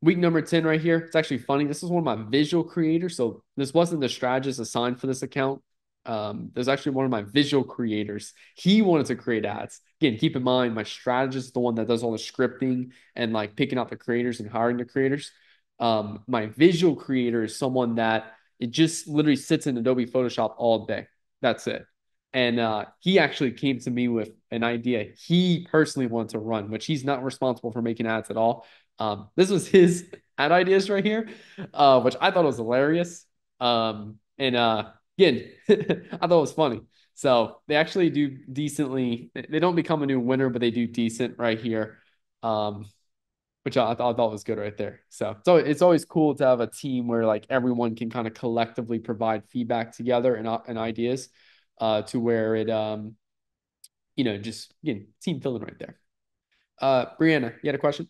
Week number 10 right here. It's actually funny. This is one of my visual creators. So this wasn't the strategist assigned for this account. There's actually one of my visual creators. He wanted to create ads. Again, keep in mind, my strategist is the one that does all the scripting and like picking out the creators and hiring the creators. My visual creator is someone that it just literally sits in Adobe Photoshop all day. That's it. And he actually came to me with an idea he personally wanted to run, which he's not responsible for making ads at all. This was his ad ideas right here, which I thought was hilarious. And again, I thought it was funny. So they actually do decently. They don't become a new winner, but they do decent right here, which I thought was good right there. So it's always cool to have a team where like everyone can kind of collectively provide feedback together and ideas, to where it just again team feeling right there. Brianna, you had a question?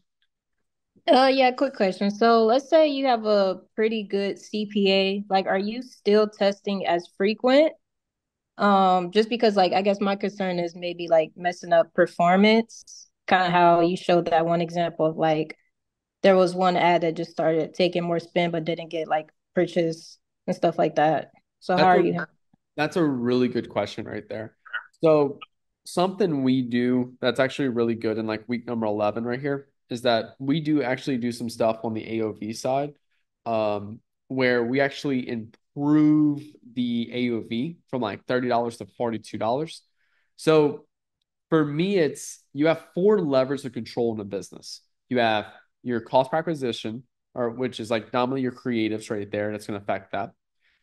Yeah, quick question. So let's say you have a pretty good CPA. Like, are you still testing as frequent? Just because like I guess my concern is maybe like messing up performance, kind of how you showed that one example of like there was one ad that just started taking more spin but didn't get like purchase and stuff like that. So how That's are a you? that's a really good question right there. So something we do that's actually really good in like week number 11 right here is that we do actually do some stuff on the AOV side, where we actually improve the AOV from like $30 to $42. So for me, it's you have four levers of control in a business. You have your cost per acquisition, or which is like nominally your creatives right there. That's going to affect that.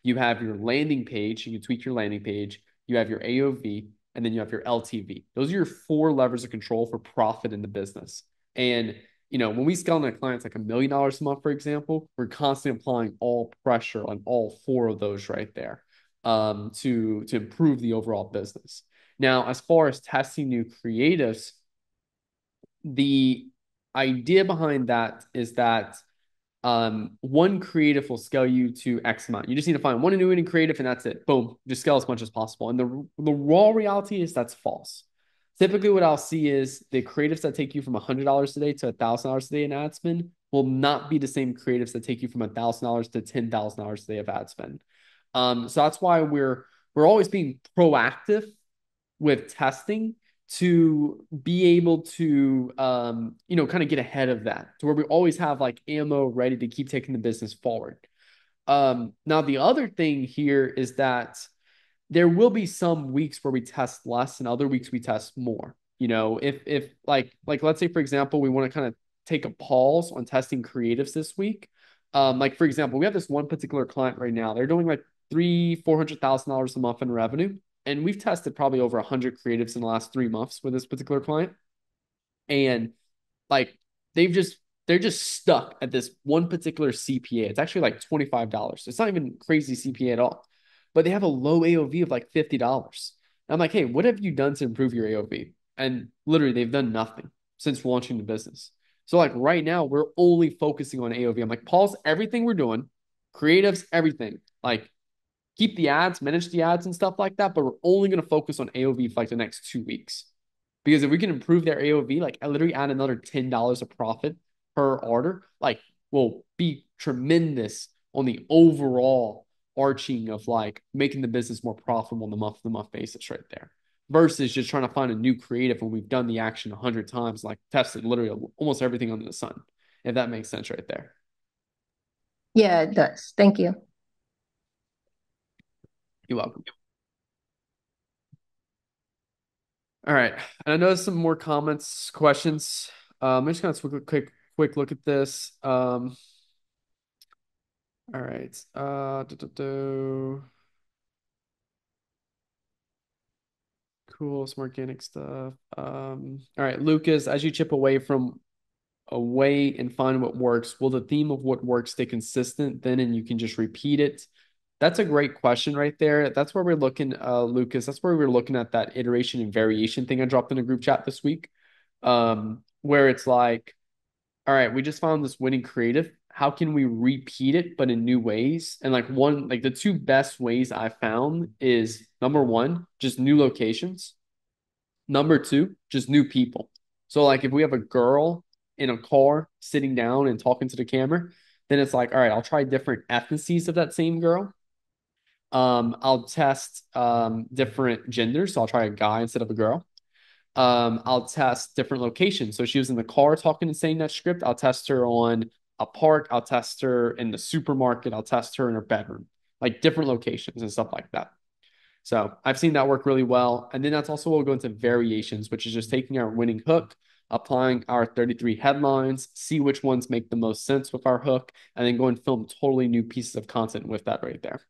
You have your landing page. You can tweak your landing page. You have your AOV, and then you have your LTV. Those are your four levers of control for profit in the business. And when we scale on clients like $1 million a month, for example, we're constantly applying all pressure on all four of those right there, to improve the overall business. Now, as far as testing new creatives, the idea behind that is that one creative will scale you to X amount. You just need to find one new winning creative and that's it. Boom, just scale as much as possible. And the raw reality is that's false. Typically, what I'll see is the creatives that take you from $100 a day to $1,000 a day in ad spend will not be the same creatives that take you from $1,000 to $10,000 a day of ad spend. So that's why we're always being proactive with testing to be able to kind of get ahead of that to where we always have like ammo ready to keep taking the business forward. Now the other thing here is that there will be some weeks where we test less and other weeks we test more. If like let's say for example we want to kind of take a pause on testing creatives this week. Like for example, we have this one particular client right now. They're doing like $400,000 a month in revenue. And we've tested probably over 100 creatives in the last 3 months with this particular client. And like they're just stuck at this one particular CPA. It's actually like $25. It's not even crazy CPA at all. But they have a low AOV of like $50. I'm like, hey, what have you done to improve your AOV? And literally, they've done nothing since launching the business. So like right now, we're only focusing on AOV. I'm like, pause everything we're doing, creatives, everything. Like keep the ads, manage the ads and stuff like that, but we're only going to focus on AOV for like the next 2 weeks. Because if we can improve their AOV, like I literally add another $10 of profit per order, like will be tremendous on the overall arching of like making the business more profitable on the month-to-month basis right there. Versus just trying to find a new creative when we've done the action 100 times, like tested literally almost everything under the sun, if that makes sense right there. Yeah, it does. Thank you. You're welcome. All right. And I know there's some more comments, questions. I'm just gonna take a quick look at this. All right. Cool, some organic stuff. All right, Lucas, as you chip away and find what works, will the theme of what works stay consistent then and you can just repeat it? That's a great question right there. That's where we're looking, Lucas. That's where we're looking at that iteration and variation thing I dropped in a group chat this week. Where it's like, all right, we just found this winning creative. How can we repeat it, but in new ways? And like the two best ways I found is number one, just new locations. Number two, just new people. So like if we have a girl in a car sitting down and talking to the camera, then it's like, all right, I'll try different ethnicities of that same girl. I'll test different genders. So I'll try a guy instead of a girl. I'll test different locations. So she was in the car talking and saying that script. I'll test her on a park. I'll test her in the supermarket. I'll test her in her bedroom, like different locations and stuff like that. So I've seen that work really well. And then that's also what we'll go into variations, which is just taking our winning hook, applying our 33 headlines, see which ones make the most sense with our hook, and then go and film totally new pieces of content with that right there.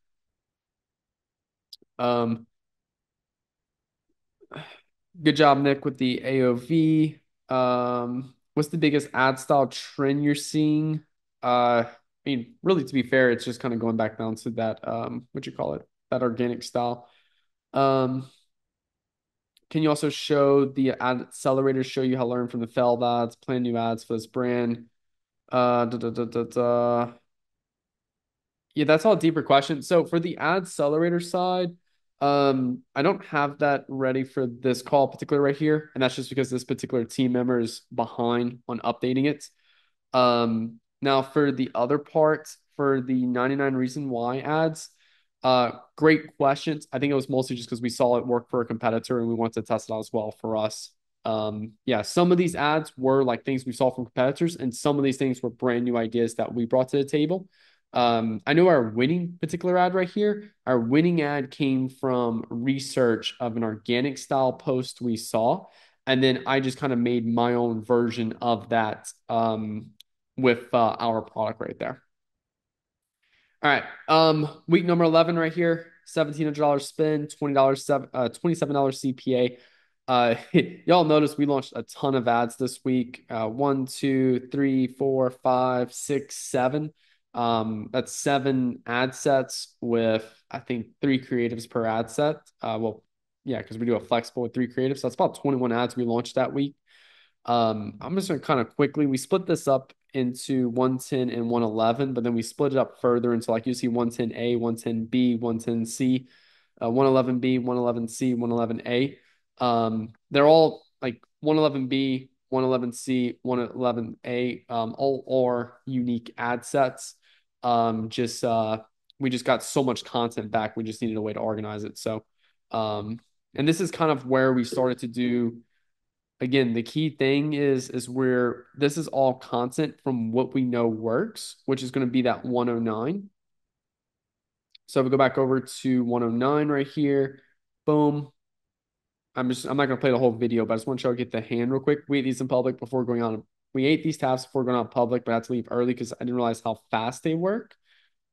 Good job, Nick, with the AOV. What's the biggest ad style trend you're seeing? I mean, really, to be fair, it's just kind of going back down to that, what you call it, that organic style. Can you also show the ad accelerators show you how to learn from the failed ads, plan new ads for this brand? Da, da, da, da, da. Yeah, that's all deeper questions. So for the ad accelerator side, I don't have that ready for this call particular right here, and that's just because this particular team member is behind on updating it. Now for the other part, for the 99 Reason Why ads, great questions. I think it was mostly just because we saw it work for a competitor and we wanted to test it out as well for us. Yeah, some of these ads were like things we saw from competitors, and some of these things were brand new ideas that we brought to the table. I know our winning particular ad right here, our winning ad came from research of an organic style post we saw. And then I just kind of made my own version of that with our product right there. All right. Week number 11 right here, $1,700 spend, $27 CPA. Y'all notice we launched a ton of ads this week. 1, 2, 3, 4, 5, 6, 7. That's 7 ad sets with I think 3 creatives per ad set. Well, yeah, because we do a flexible with 3 creatives. So that's about 21 ads we launched that week. I'm just gonna kind of quickly, we split this up into 110 and 111, but then we split it up further into like you see 110A, 110B, 110C, 111B, 111C, 111A. They're all like 111B, 111C, 111A, all are unique ad sets. Just we just got so much content back, we just needed a way to organize it. So, and this is kind of where we started to do. Again, the key thing is where this is all content from what we know works, which is going to be that 109. So if we go back over to 109 right here, boom. I'm not going to play the whole video, but I just want to show you get the hand real quick. We ate these in public before going on. We ate these tabs before going on public, but I had to leave early because I didn't realize how fast they work.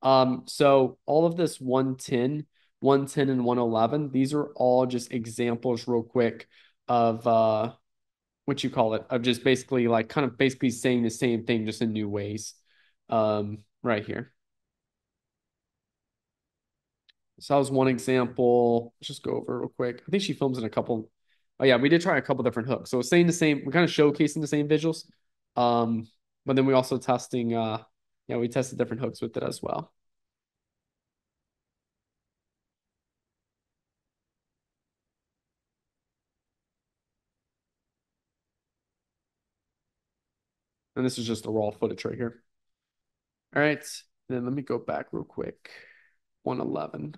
So all of this 110, 110 and 111, these are all just examples real quick of what you call it, of just basically like kind of basically saying the same thing just in new ways right here. So that was one example. Let's just go over it real quick. I think she films in a couple. Oh yeah, we did try a couple different hooks. So it's saying the same, we're kind of showcasing the same visuals. Um, but then we also testing yeah, we tested different hooks with it as well. And this is just the raw footage right here. All right. Then let me go back real quick. 111.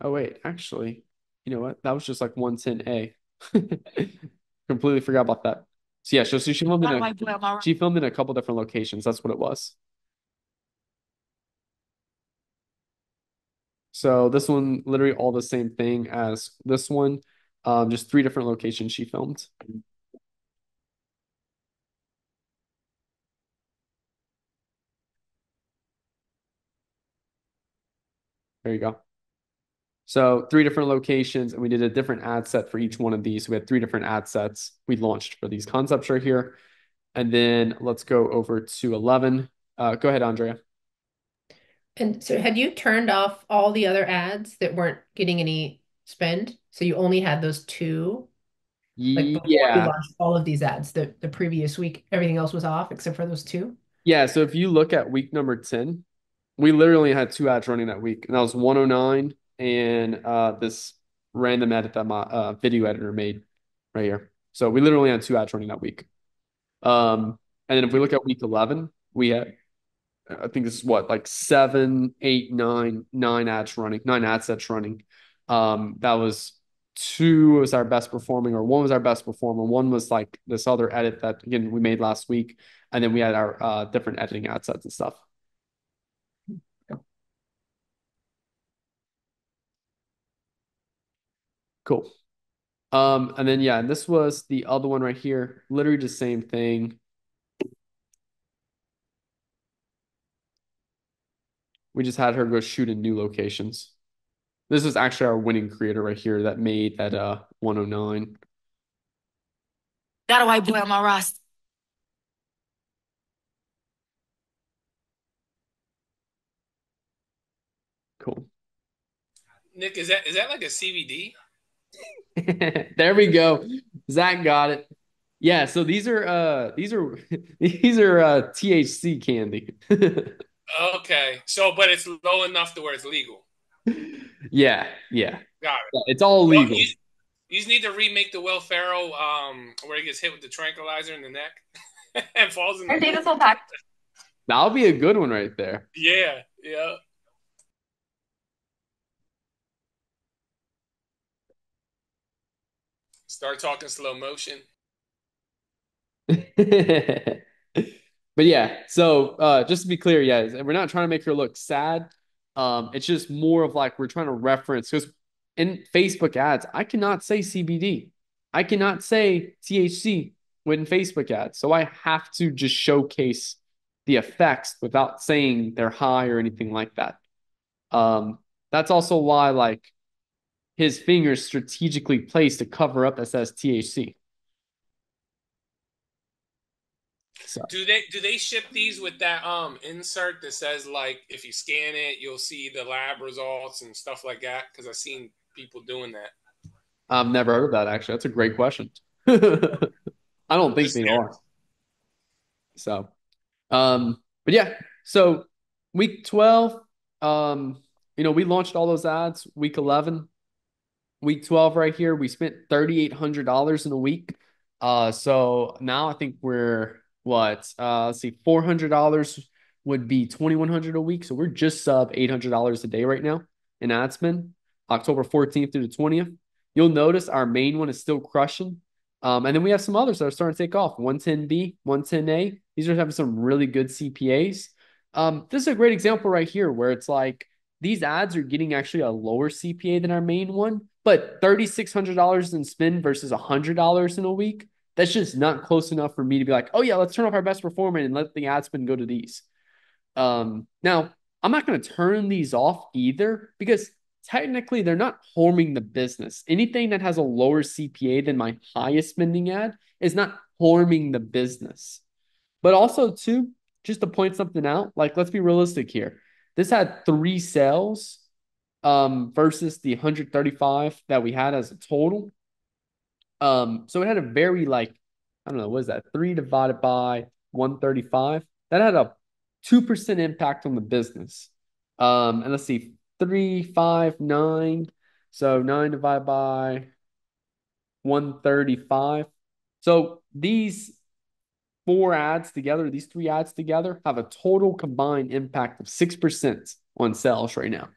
Oh wait, actually, you know what? That was just like 110A. Completely forgot about that. So yeah, so she filmed in a couple different locations. That's what it was. So this one, literally all the same thing as this one, just 3 different locations she filmed. There you go. So 3 different locations, and we did a different ad set for each one of these. We had 3 different ad sets we launched for these concepts right here. And then let's go over to 11. Go ahead, Andrea. And so had you turned off all the other ads that weren't getting any spend? So you only had those 2, like before you Yeah. launched all of these ads, the previous week, everything else was off except for those 2? Yeah. So if you look at week number 10, we literally had 2 ads running that week. And that was 109 and this random edit that my video editor made right here. So we literally had 2 ads running that week. And then if we look at week 11, we had, I think this is what, like 7, 8, 9, 9 ads running, 9 ad sets running. That was 2 was our best performing, or 1 was our best performer. 1 was like this other edit that again we made last week, and then we had our different editing ad sets and stuff. Cool. And then yeah, this was the other one right here. Literally the same thing. We just had her go shoot in new locations. This is actually our winning creator right here that made that 109. Got a white boy on my roster. Cool. Nick, is that like a CBD? There we go. Zach got it. Yeah, so these are these are THC candy. Okay, so but it's low enough to where it's legal. Yeah, yeah. Got Yeah, it. it's all Well, legal. you just need to remake the Will Ferrell where he gets hit with the tranquilizer in the neck and falls in the I say pool. this whole pack. That'll be a good one right there. Yeah, yeah. Start talking slow motion. But yeah, so just to be clear, yeah, we're not trying to make her look sad. It's just more of like we're trying to reference because in Facebook ads, I cannot say CBD. I cannot say THC when Facebook ads. So I have to just showcase the effects without saying they're high or anything like that. That's also why like his fingers strategically placed to cover up that says THC. So Do they ship these with that insert that says like if you scan it you'll see the lab results and stuff like that? Because I've seen people doing that. I've never heard of that actually. That's a great question. I don't think Just they are. So, but yeah, so week 12, we launched all those ads. Week 11, week 12 right here, we spent $3,800 in a week. So now I think we're what? Let's see, $400 would be 2,100 a week. So we're just sub $800 a day right now in ad spend, October 14th through the 20th. You'll notice our main one is still crushing. And then we have some others that are starting to take off. 110B, 110A. These are having some really good CPAs. This is a great example right here where it's like these ads are getting actually a lower CPA than our main one, but $3,600 in spend versus $100 in a week, that's just not close enough for me to be like, oh yeah, let's turn off our best performer and let the ad spend go to these. Now, I'm not going to turn these off either because technically they're not harming the business. Anything that has a lower CPA than my highest spending ad is not harming the business. But also, too, just to point something out, like let's be realistic here. this had 3 sales versus the 135 that we had as a total. So it had a very like, I don't know, what is that? 3 divided by 135. That had a 2% impact on the business. And let's see, 3, 5, 9. So 9 divided by 135. So these 4 ads together, these 3 ads together have a total combined impact of 6% on sales right now.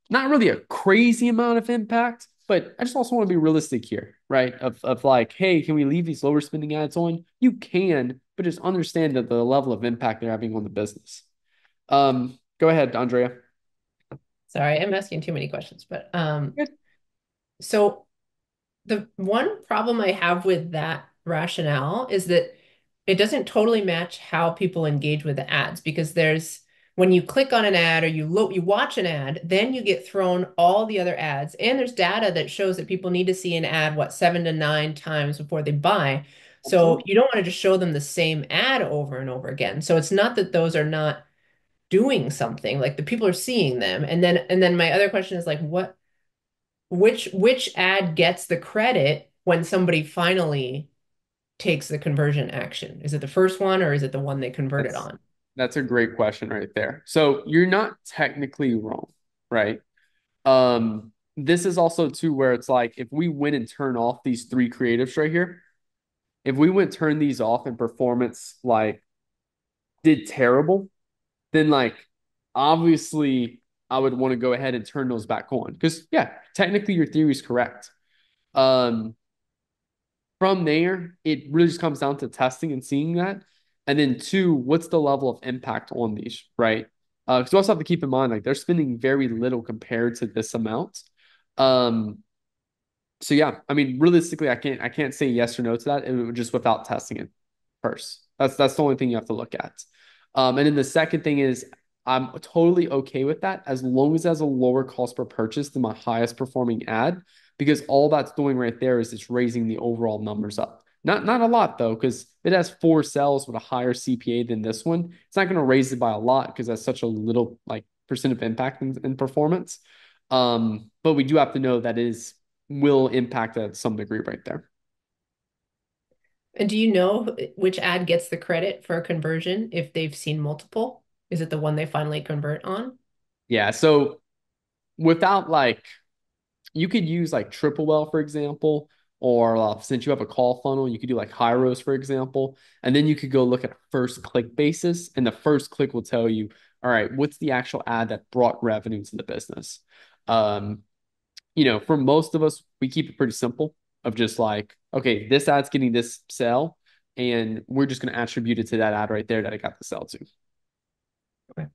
Not really a crazy amount of impact, but I just also want to be realistic here, right? Of like, hey, can we leave these lower spending ads on? You can, but just understand that the level of impact they're having on the business. Go ahead, Andrea. Sorry, I'm asking too many questions, but Good. so the one problem I have with that rationale is that it doesn't totally match how people engage with the ads, because there's when you click on an ad or you watch an ad, then you get thrown all the other ads, and there's data that shows that people need to see an ad 7 to 9 times before they buy. So you don't want to just show them the same ad over and over again. So it's not that those are not doing something, like the people are seeing them. And then my other question is like, which ad gets the credit when somebody finally takes the conversion action? Is it the first one, or is it the one they converted on? That's a great question right there. So you're not technically wrong, right? This is also too where it's like if we went and turn off these 3 creatives right here, if we went turn these off and performance like did terrible, then like obviously I would want to go ahead and turn those back on because yeah, technically your theory is correct. Um, from there, it really just comes down to testing and seeing that. And then 2, what's the level of impact on these, right? Because you also have to keep in mind, like they're spending very little compared to this amount. Um, so yeah, I mean, realistically, I can't say yes or no to that, just without testing it first. That's the only thing you have to look at. And then the second thing is I'm totally okay with that as long as it has a lower cost per purchase than my highest performing ad, because all that's doing right there is it's raising the overall numbers up. Not a lot though, because it has 4 sales with a higher CPA than this one. It's not going to raise it by a lot because that's such a little like percent of impact in performance. But we do have to know that is will impact at some degree right there. And do you know which ad gets the credit for a conversion if they've seen multiple? Is it the one they finally convert on? Yeah. So without like, you could use like Triple Well, for example, or since you have a call funnel, you could do like Hyros, for example, and then you could go look at a first click basis, and the first click will tell you, all right, what's the actual ad that brought revenue to the business? Um, for most of us, we keep it pretty simple of just like, okay, this ad's getting this sell, and we're just going to attribute it to that ad right there that it got the sell to. Okay.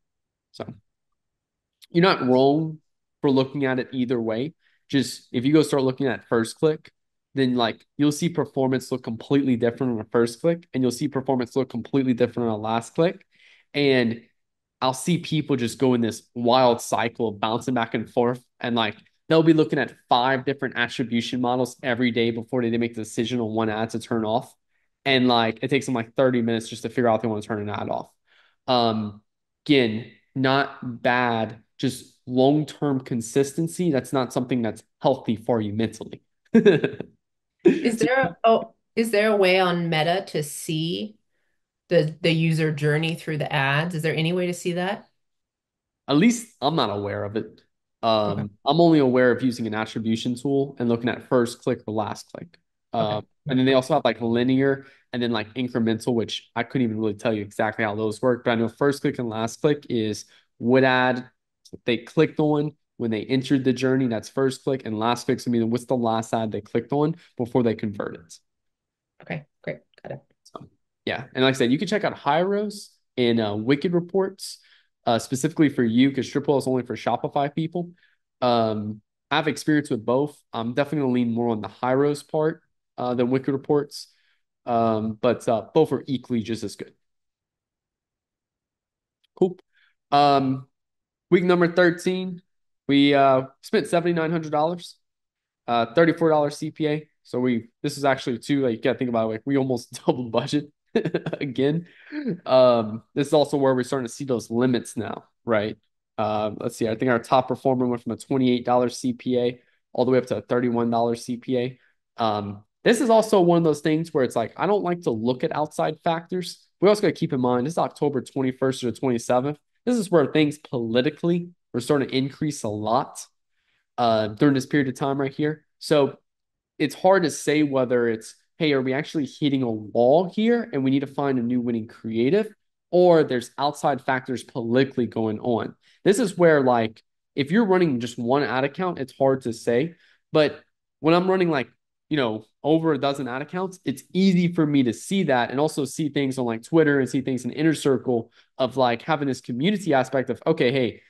So you're not wrong for looking at it either way. Just if you go start looking at first click, then like you'll see performance look completely different on a first click, and you'll see performance look completely different on a last click. And I'll see people just go in this wild cycle of bouncing back and forth, and like they'll be looking at 5 different attribution models every day before they make the decision on one ad to turn off. And like it takes them like 30 minutes just to figure out if they want to turn an ad off. Again, not bad, just long-term consistency. That's not something that's healthy for you mentally. So Is there a way on Meta to see the user journey through the ads? Is there any way to see that? at least I'm not aware of it. Okay. I'm only aware of using an attribution tool and looking at first click or last click. Okay. And then they also have like linear and then like incremental, which I couldn't even really tell you exactly how those work. But I know first click and last click is what ad they clicked on when they entered the journey. That's first click, and last click's gonna be what's the last ad they clicked on before they converted. Okay, great. Got it. So yeah, and like I said, you can check out Hyros and Wicked Reports specifically for you because Triple is only for Shopify people. I have experience with both. I'm definitely gonna lean more on the Hyros part than Wicked Reports, but both are equally just as good. Cool. Week number 13, we spent $7,900, $34 CPA. So this is actually too, like you gotta think about it, like we almost doubled budget again. This is also where we're starting to see those limits now, right? Let's see, I think our top performer went from a $28 CPA all the way up to a $31 CPA. This is also one of those things where it's like, I don't like to look at outside factors. We also got to keep in mind, this is October 21st to the 27th. This is where things politically were starting to increase a lot during this period of time right here. So it's hard to say whether it's, hey, are we actually hitting a wall here and we need to find a new winning creative, or there's outside factors politically going on. This is where, like, if you're running just one ad account, it's hard to say. But when I'm running like, over a dozen ad accounts, it's easy for me to see that and also see things on like Twitter and see things in Inner Circle of like having this community aspect of, okay, hey,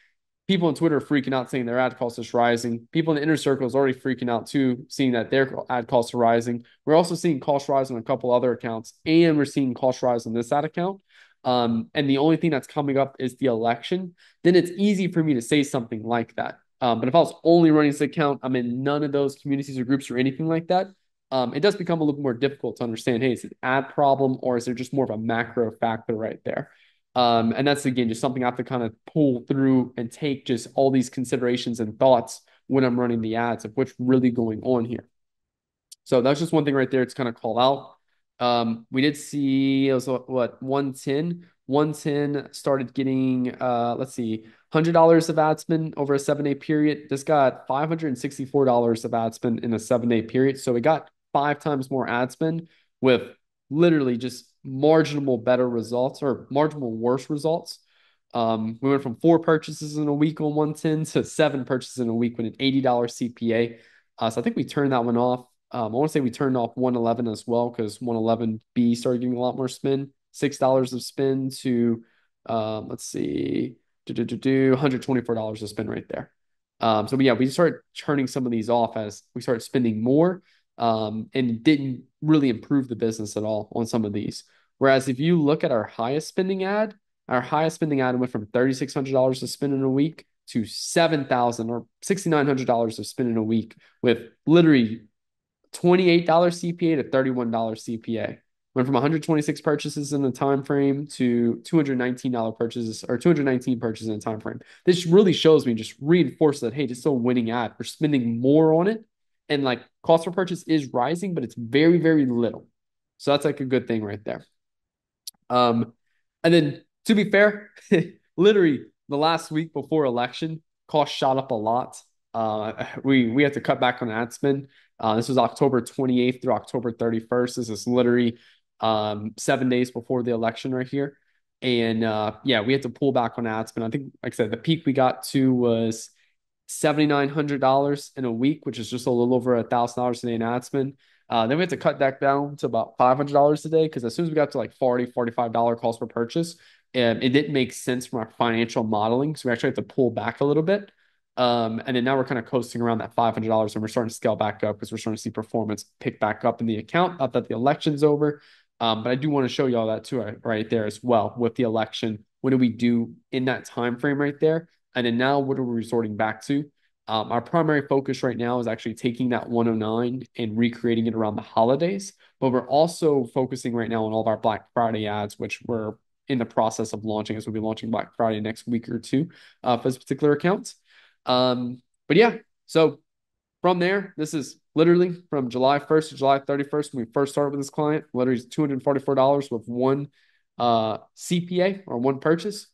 people on Twitter are freaking out saying their ad cost is rising. People in the inner circle is already freaking out too, seeing that their ad costs are rising. We're also seeing cost rise on a couple other accounts, and we're seeing cost rise on this ad account. And the only thing that's coming up is the election. Then it's easy for me to say something like that. But if I was only running this account, I'm in none of those communities or groups or anything like that. It does become a little more difficult to understand, hey, is it an ad problem or is there just more of a macro factor right there? And that's, again, just something I have to kind of pull through and take just all these considerations and thoughts when I'm running the ads of what's really going on here. So that's just one thing right there to kind of call out. We did see, it was what, 110. 110 started getting, let's see, $100 of ad spend over a 7-day period. This got $564 of ad spend in a 7-day period. So we got 5 times more ad spend with literally just marginal better results or marginal worse results. We went from 4 purchases in a week on 110 to 7 purchases in a week with an $80 CPA. So I think we turned that one off. I want to say we turned off 111 as well because 111B started getting a lot more spin. $6 of spin to, let's see, $124 of spin right there. So yeah, we started turning some of these off as we started spending more, and didn't really improve the business at all on some of these. Whereas if you look at our highest spending ad went from $3,600 to spend in a week to $7,000 or $6,900 of spend in a week with literally $28 CPA to $31 CPA. Went from 126 purchases in the time frame to $219 purchases or 219 purchases in the time frame. This really shows me, just reinforces that, hey, it's still a winning ad. We're spending more on it, and like cost per purchase is rising, but it's very, very little. So that's like a good thing right there. And then to be fair, literally the last week before election, cost shot up a lot. We had to cut back on ad spend. This was October 28th through October 31st. This is literally 7 days before the election right here. And yeah, we had to pull back on ad spend. I think, like I said, the peak we got to was $7,900 in a week, which is just a little over $1,000 a day in ad spend. Then we had to cut that down to about $500 a day because as soon as we got to like $45 cost per purchase, it didn't make sense from our financial modeling. So we actually had to pull back a little bit. And then now we're kind of coasting around that $500 and we're starting to scale back up because we're starting to see performance pick back up in the account. Not that the election's over, but I do want to show you all that too right there as well with the election. What do we do in that time frame right there? And then now what are we resorting back to? Our primary focus right now is actually taking that 109 and recreating it around the holidays. But we're also focusing right now on all of our Black Friday ads, which we're in the process of launching, as we'll be launching Black Friday next week or two for this particular account. But yeah, so from there, this is literally from July 1st to July 31st when we first started with this client, literally $244 with one CPA or one purchase,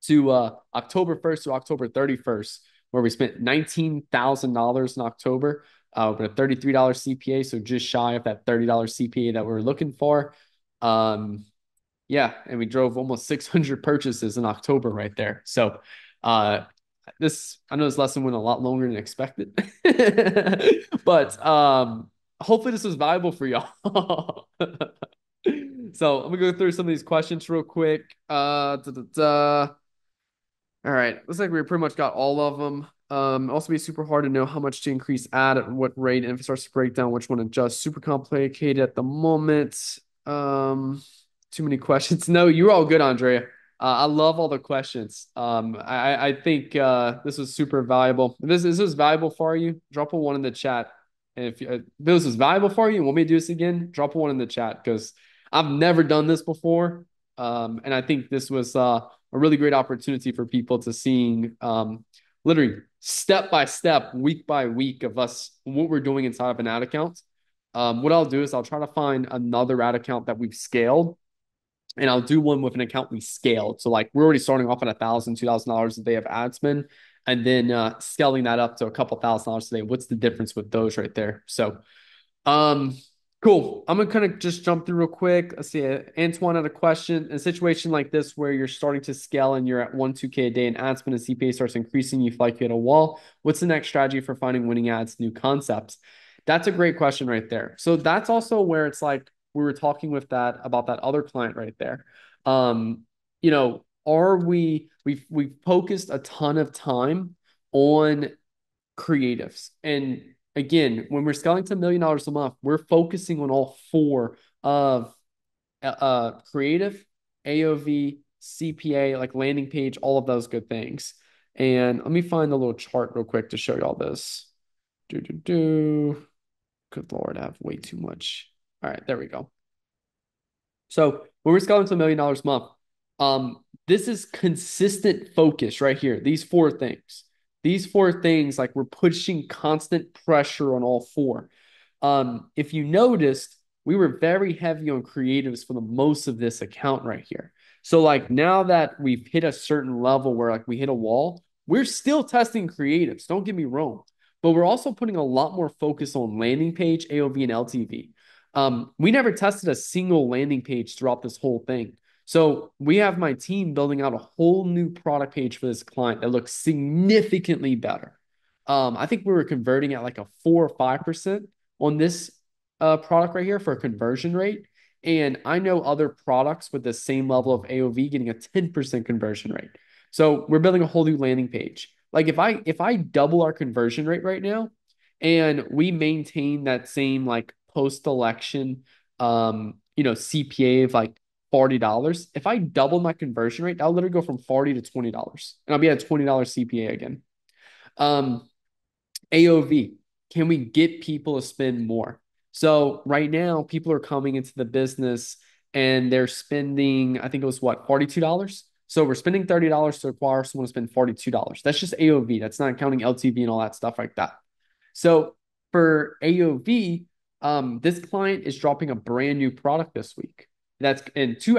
to October 1st to October 31st, where we spent $19,000 in October with a $33 CPA, so just shy of that $30 CPA that we're looking for. Yeah, and we drove almost 600 purchases in October right there. So I know this lesson went a lot longer than expected, but hopefully this was valuable for y'all. So I'm gonna go through some of these questions real quick. All right, looks like we pretty much got all of them. Also be super hard to know how much to increase ad at what rate, and if it starts to break down, which one to adjust. Super complicated at the moment. Too many questions. No, you're all good, Andrea. I love all the questions. I think this was super valuable. If this was valuable for you, drop a 1 in the chat. And if this was valuable for you and want me to do this again, drop a 1 in the chat because I've never done this before. And I think this was a really great opportunity for people to seeing literally step by step, week by week of us, what we're doing inside of an ad account. What I'll do is I'll try to find another ad account that we've scaled, and I'll do one with an account we scaled. So like we're already starting off at $1,000, $2,000 a day of ad spend, and then scaling that up to a couple $1,000s a day. What's the difference with those right there? So cool. I'm gonna kind of just jump through real quick. Let's see. Antoine had a question. In a situation like this where you're starting to scale and you're at 2K a day and ad spend and CPA starts increasing, you feel like you hit a wall. What's the next strategy for finding winning ads, new concepts? That's a great question right there. So that's also where it's like we were talking with that about that other client right there. You know, are we've focused a ton of time on creatives. And again, when we're scaling to $1 million a month, we're focusing on all four of creative, AOV, CPA, like landing page, all of those good things. And let me find the little chart real quick to show you all this. Good Lord, I have way too much. All right, there we go. So when we're scaling to $1 million a month, this is consistent focus right here. These four things. These four things, like we're pushing constant pressure on all four. If you noticed, we were very heavy on creatives for the most of this account right here. So like now that we've hit a certain level where like we hit a wall, we're still testing creatives. Don't get me wrong, but we're also putting a lot more focus on landing page, AOV, and LTV. We never tested a single landing page throughout this whole thing. So we have my team building out a whole new product page for this client that looks significantly better. I think we were converting at like a 4 or 5% on this product right here for a conversion rate. And I know other products with the same level of AOV getting a 10% conversion rate. So we're building a whole new landing page. Like if I double our conversion rate right now and we maintain that same like post-election CPA of like $40. If I double my conversion rate, I'll literally go from $40 to $20 and I'll be at a $20 CPA again. AOV, can we get people to spend more? So right now, people are coming into the business and they're spending, I think it was what, $42? So we're spending $30 to acquire someone to spend $42. That's just AOV. That's not counting LTV and all that stuff like that. So for AOV, this client is dropping a brand new product this week. That's and two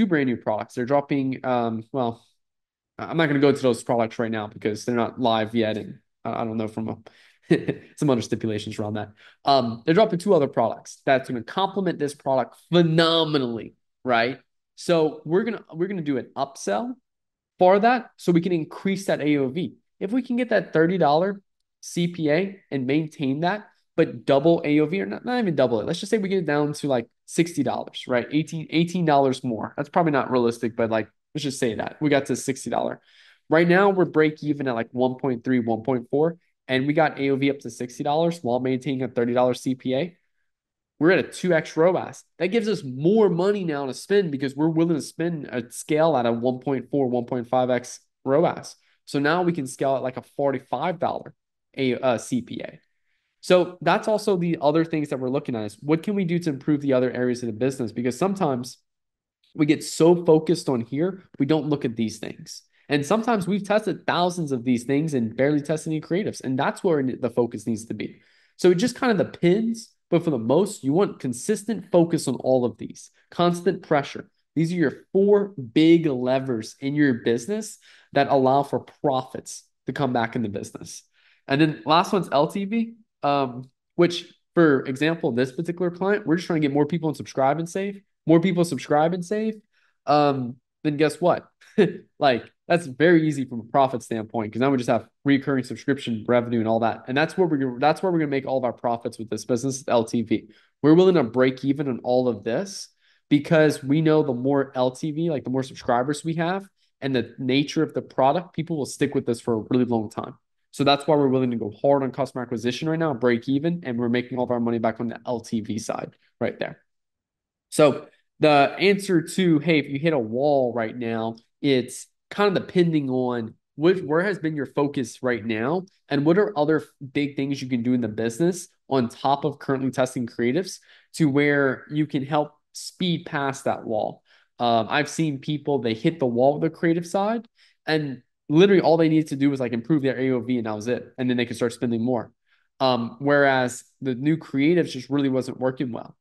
brand new products. They're dropping, well, I'm not going to go into those products right now because they're not live yet. And I don't know from some other stipulations around that. They're dropping two other products that's going to complement this product phenomenally, right? So we're gonna do an upsell for that so we can increase that AOV. If we can get that $30 CPA and maintain that, but double AOV or not even double it. Let's just say we get it down to like $60, right? $18 more. That's probably not realistic, but like, let's just say that we got to $60. Right now we're break even at like 1.3, 1.4, and we got AOV up to $60 while maintaining a $30 CPA. We're at a 2x ROAS. That gives us more money now to spend because we're willing to spend a scale at a 1.4, 1.5x ROAS. So now we can scale at like a $45 CPA. So that's also the other things that we're looking at is what can we do to improve the other areas of the business? Because sometimes we get so focused on here, we don't look at these things. And sometimes we've tested thousands of these things and barely tested any creatives. And that's where the focus needs to be. So it just kind of depends. But for the most, you want consistent focus on all of these, constant pressure. These are your four big levers in your business that allow for profits to come back in the business. And then last one's LTV, which for example, this particular client, we're just trying to get more people to subscribe and save. More people subscribe and save. Then guess what? Like that's very easy from a profit standpoint because now we just have recurring subscription revenue and all that. And that's where we're gonna make all of our profits with this business, LTV. We're willing to break even on all of this because we know the more LTV, like the more subscribers we have and the nature of the product, people will stick with this for a really long time. So that's why we're willing to go hard on customer acquisition right now, break even, and we're making all of our money back on the LTV side right there. So the answer to, hey, if you hit a wall right now, it's kind of depending on where has been your focus right now and what are other big things you can do in the business on top of currently testing creatives to where you can help speed past that wall. I've seen people, they hit the wall with the creative side, and literally all they needed to do was like improve their AOV, and that was it. And then they could start spending more. Whereas the new creatives just really wasn't working well.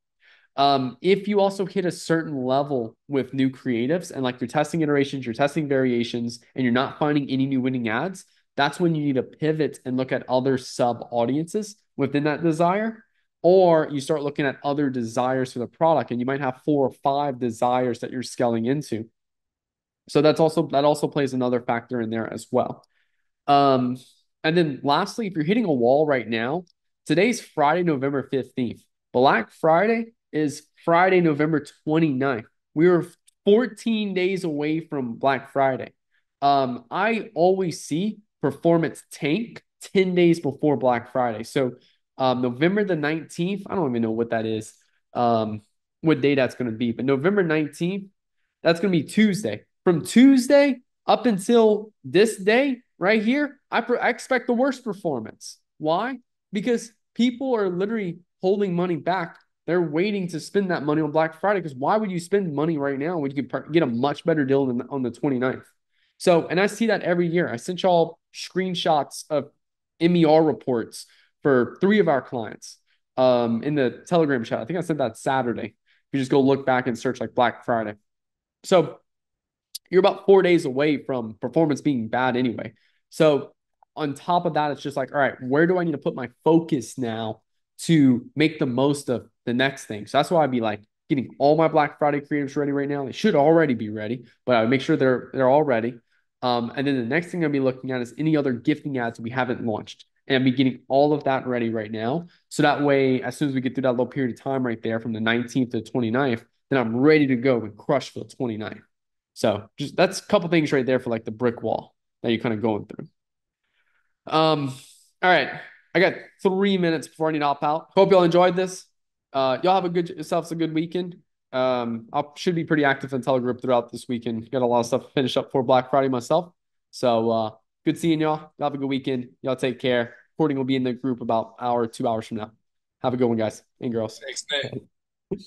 If you also hit a certain level with new creatives and like you're testing iterations, you're testing variations, and you're not finding any new winning ads, that's when you need to pivot and look at other sub audiences within that desire. Or you start looking at other desires for the product, and you might have 4 or 5 desires that you're scaling into. So that also plays another factor in there as well. Um, and then lastly, if you're hitting a wall right now, today's Friday, November 15th. Black Friday is Friday, November 29th. We were 14 days away from Black Friday. I always see performance tank 10 days before Black Friday. So November the 19th, I don't even know what that is, what day that's going to be, but November 19th, that's going to be Tuesday. From Tuesday up until this day right here, I expect the worst performance. Why? Because people are literally holding money back. They're waiting to spend that money on Black Friday, because why would you spend money right now when you could get a much better deal than on the 29th? So, and I see that every year. I sent y'all screenshots of MER reports for 3 of our clients in the Telegram chat. I think I sent that Saturday. You just go look back and search like Black Friday. So you're about 4 days away from performance being bad anyway. So on top of that, it's just like, all right, where do I need to put my focus now to make the most of the next thing? So that's why I'd be like getting all my Black Friday creatives ready right now. They should already be ready, but I would make sure they're all ready. And then the next thing I'll be looking at is any other gifting ads we haven't launched. And I'll be getting all of that ready right now. So that way, as soon as we get through that little period of time right there from the 19th to the 29th, then I'm ready to go and crush for the 29th. So just that's a couple things right there for like the brick wall that you're kind of going through. All right. I got 3 minutes before I need to hop out. Hope y'all enjoyed this. Y'all have yourselves a good weekend. I should be pretty active in Telegroup throughout this weekend. Got a lot of stuff to finish up for Black Friday myself. So good seeing y'all. Y'all have a good weekend. Y'all take care. Recording will be in the group about 1 or 2 hours from now. Have a good one, guys and girls. Thanks, Nick.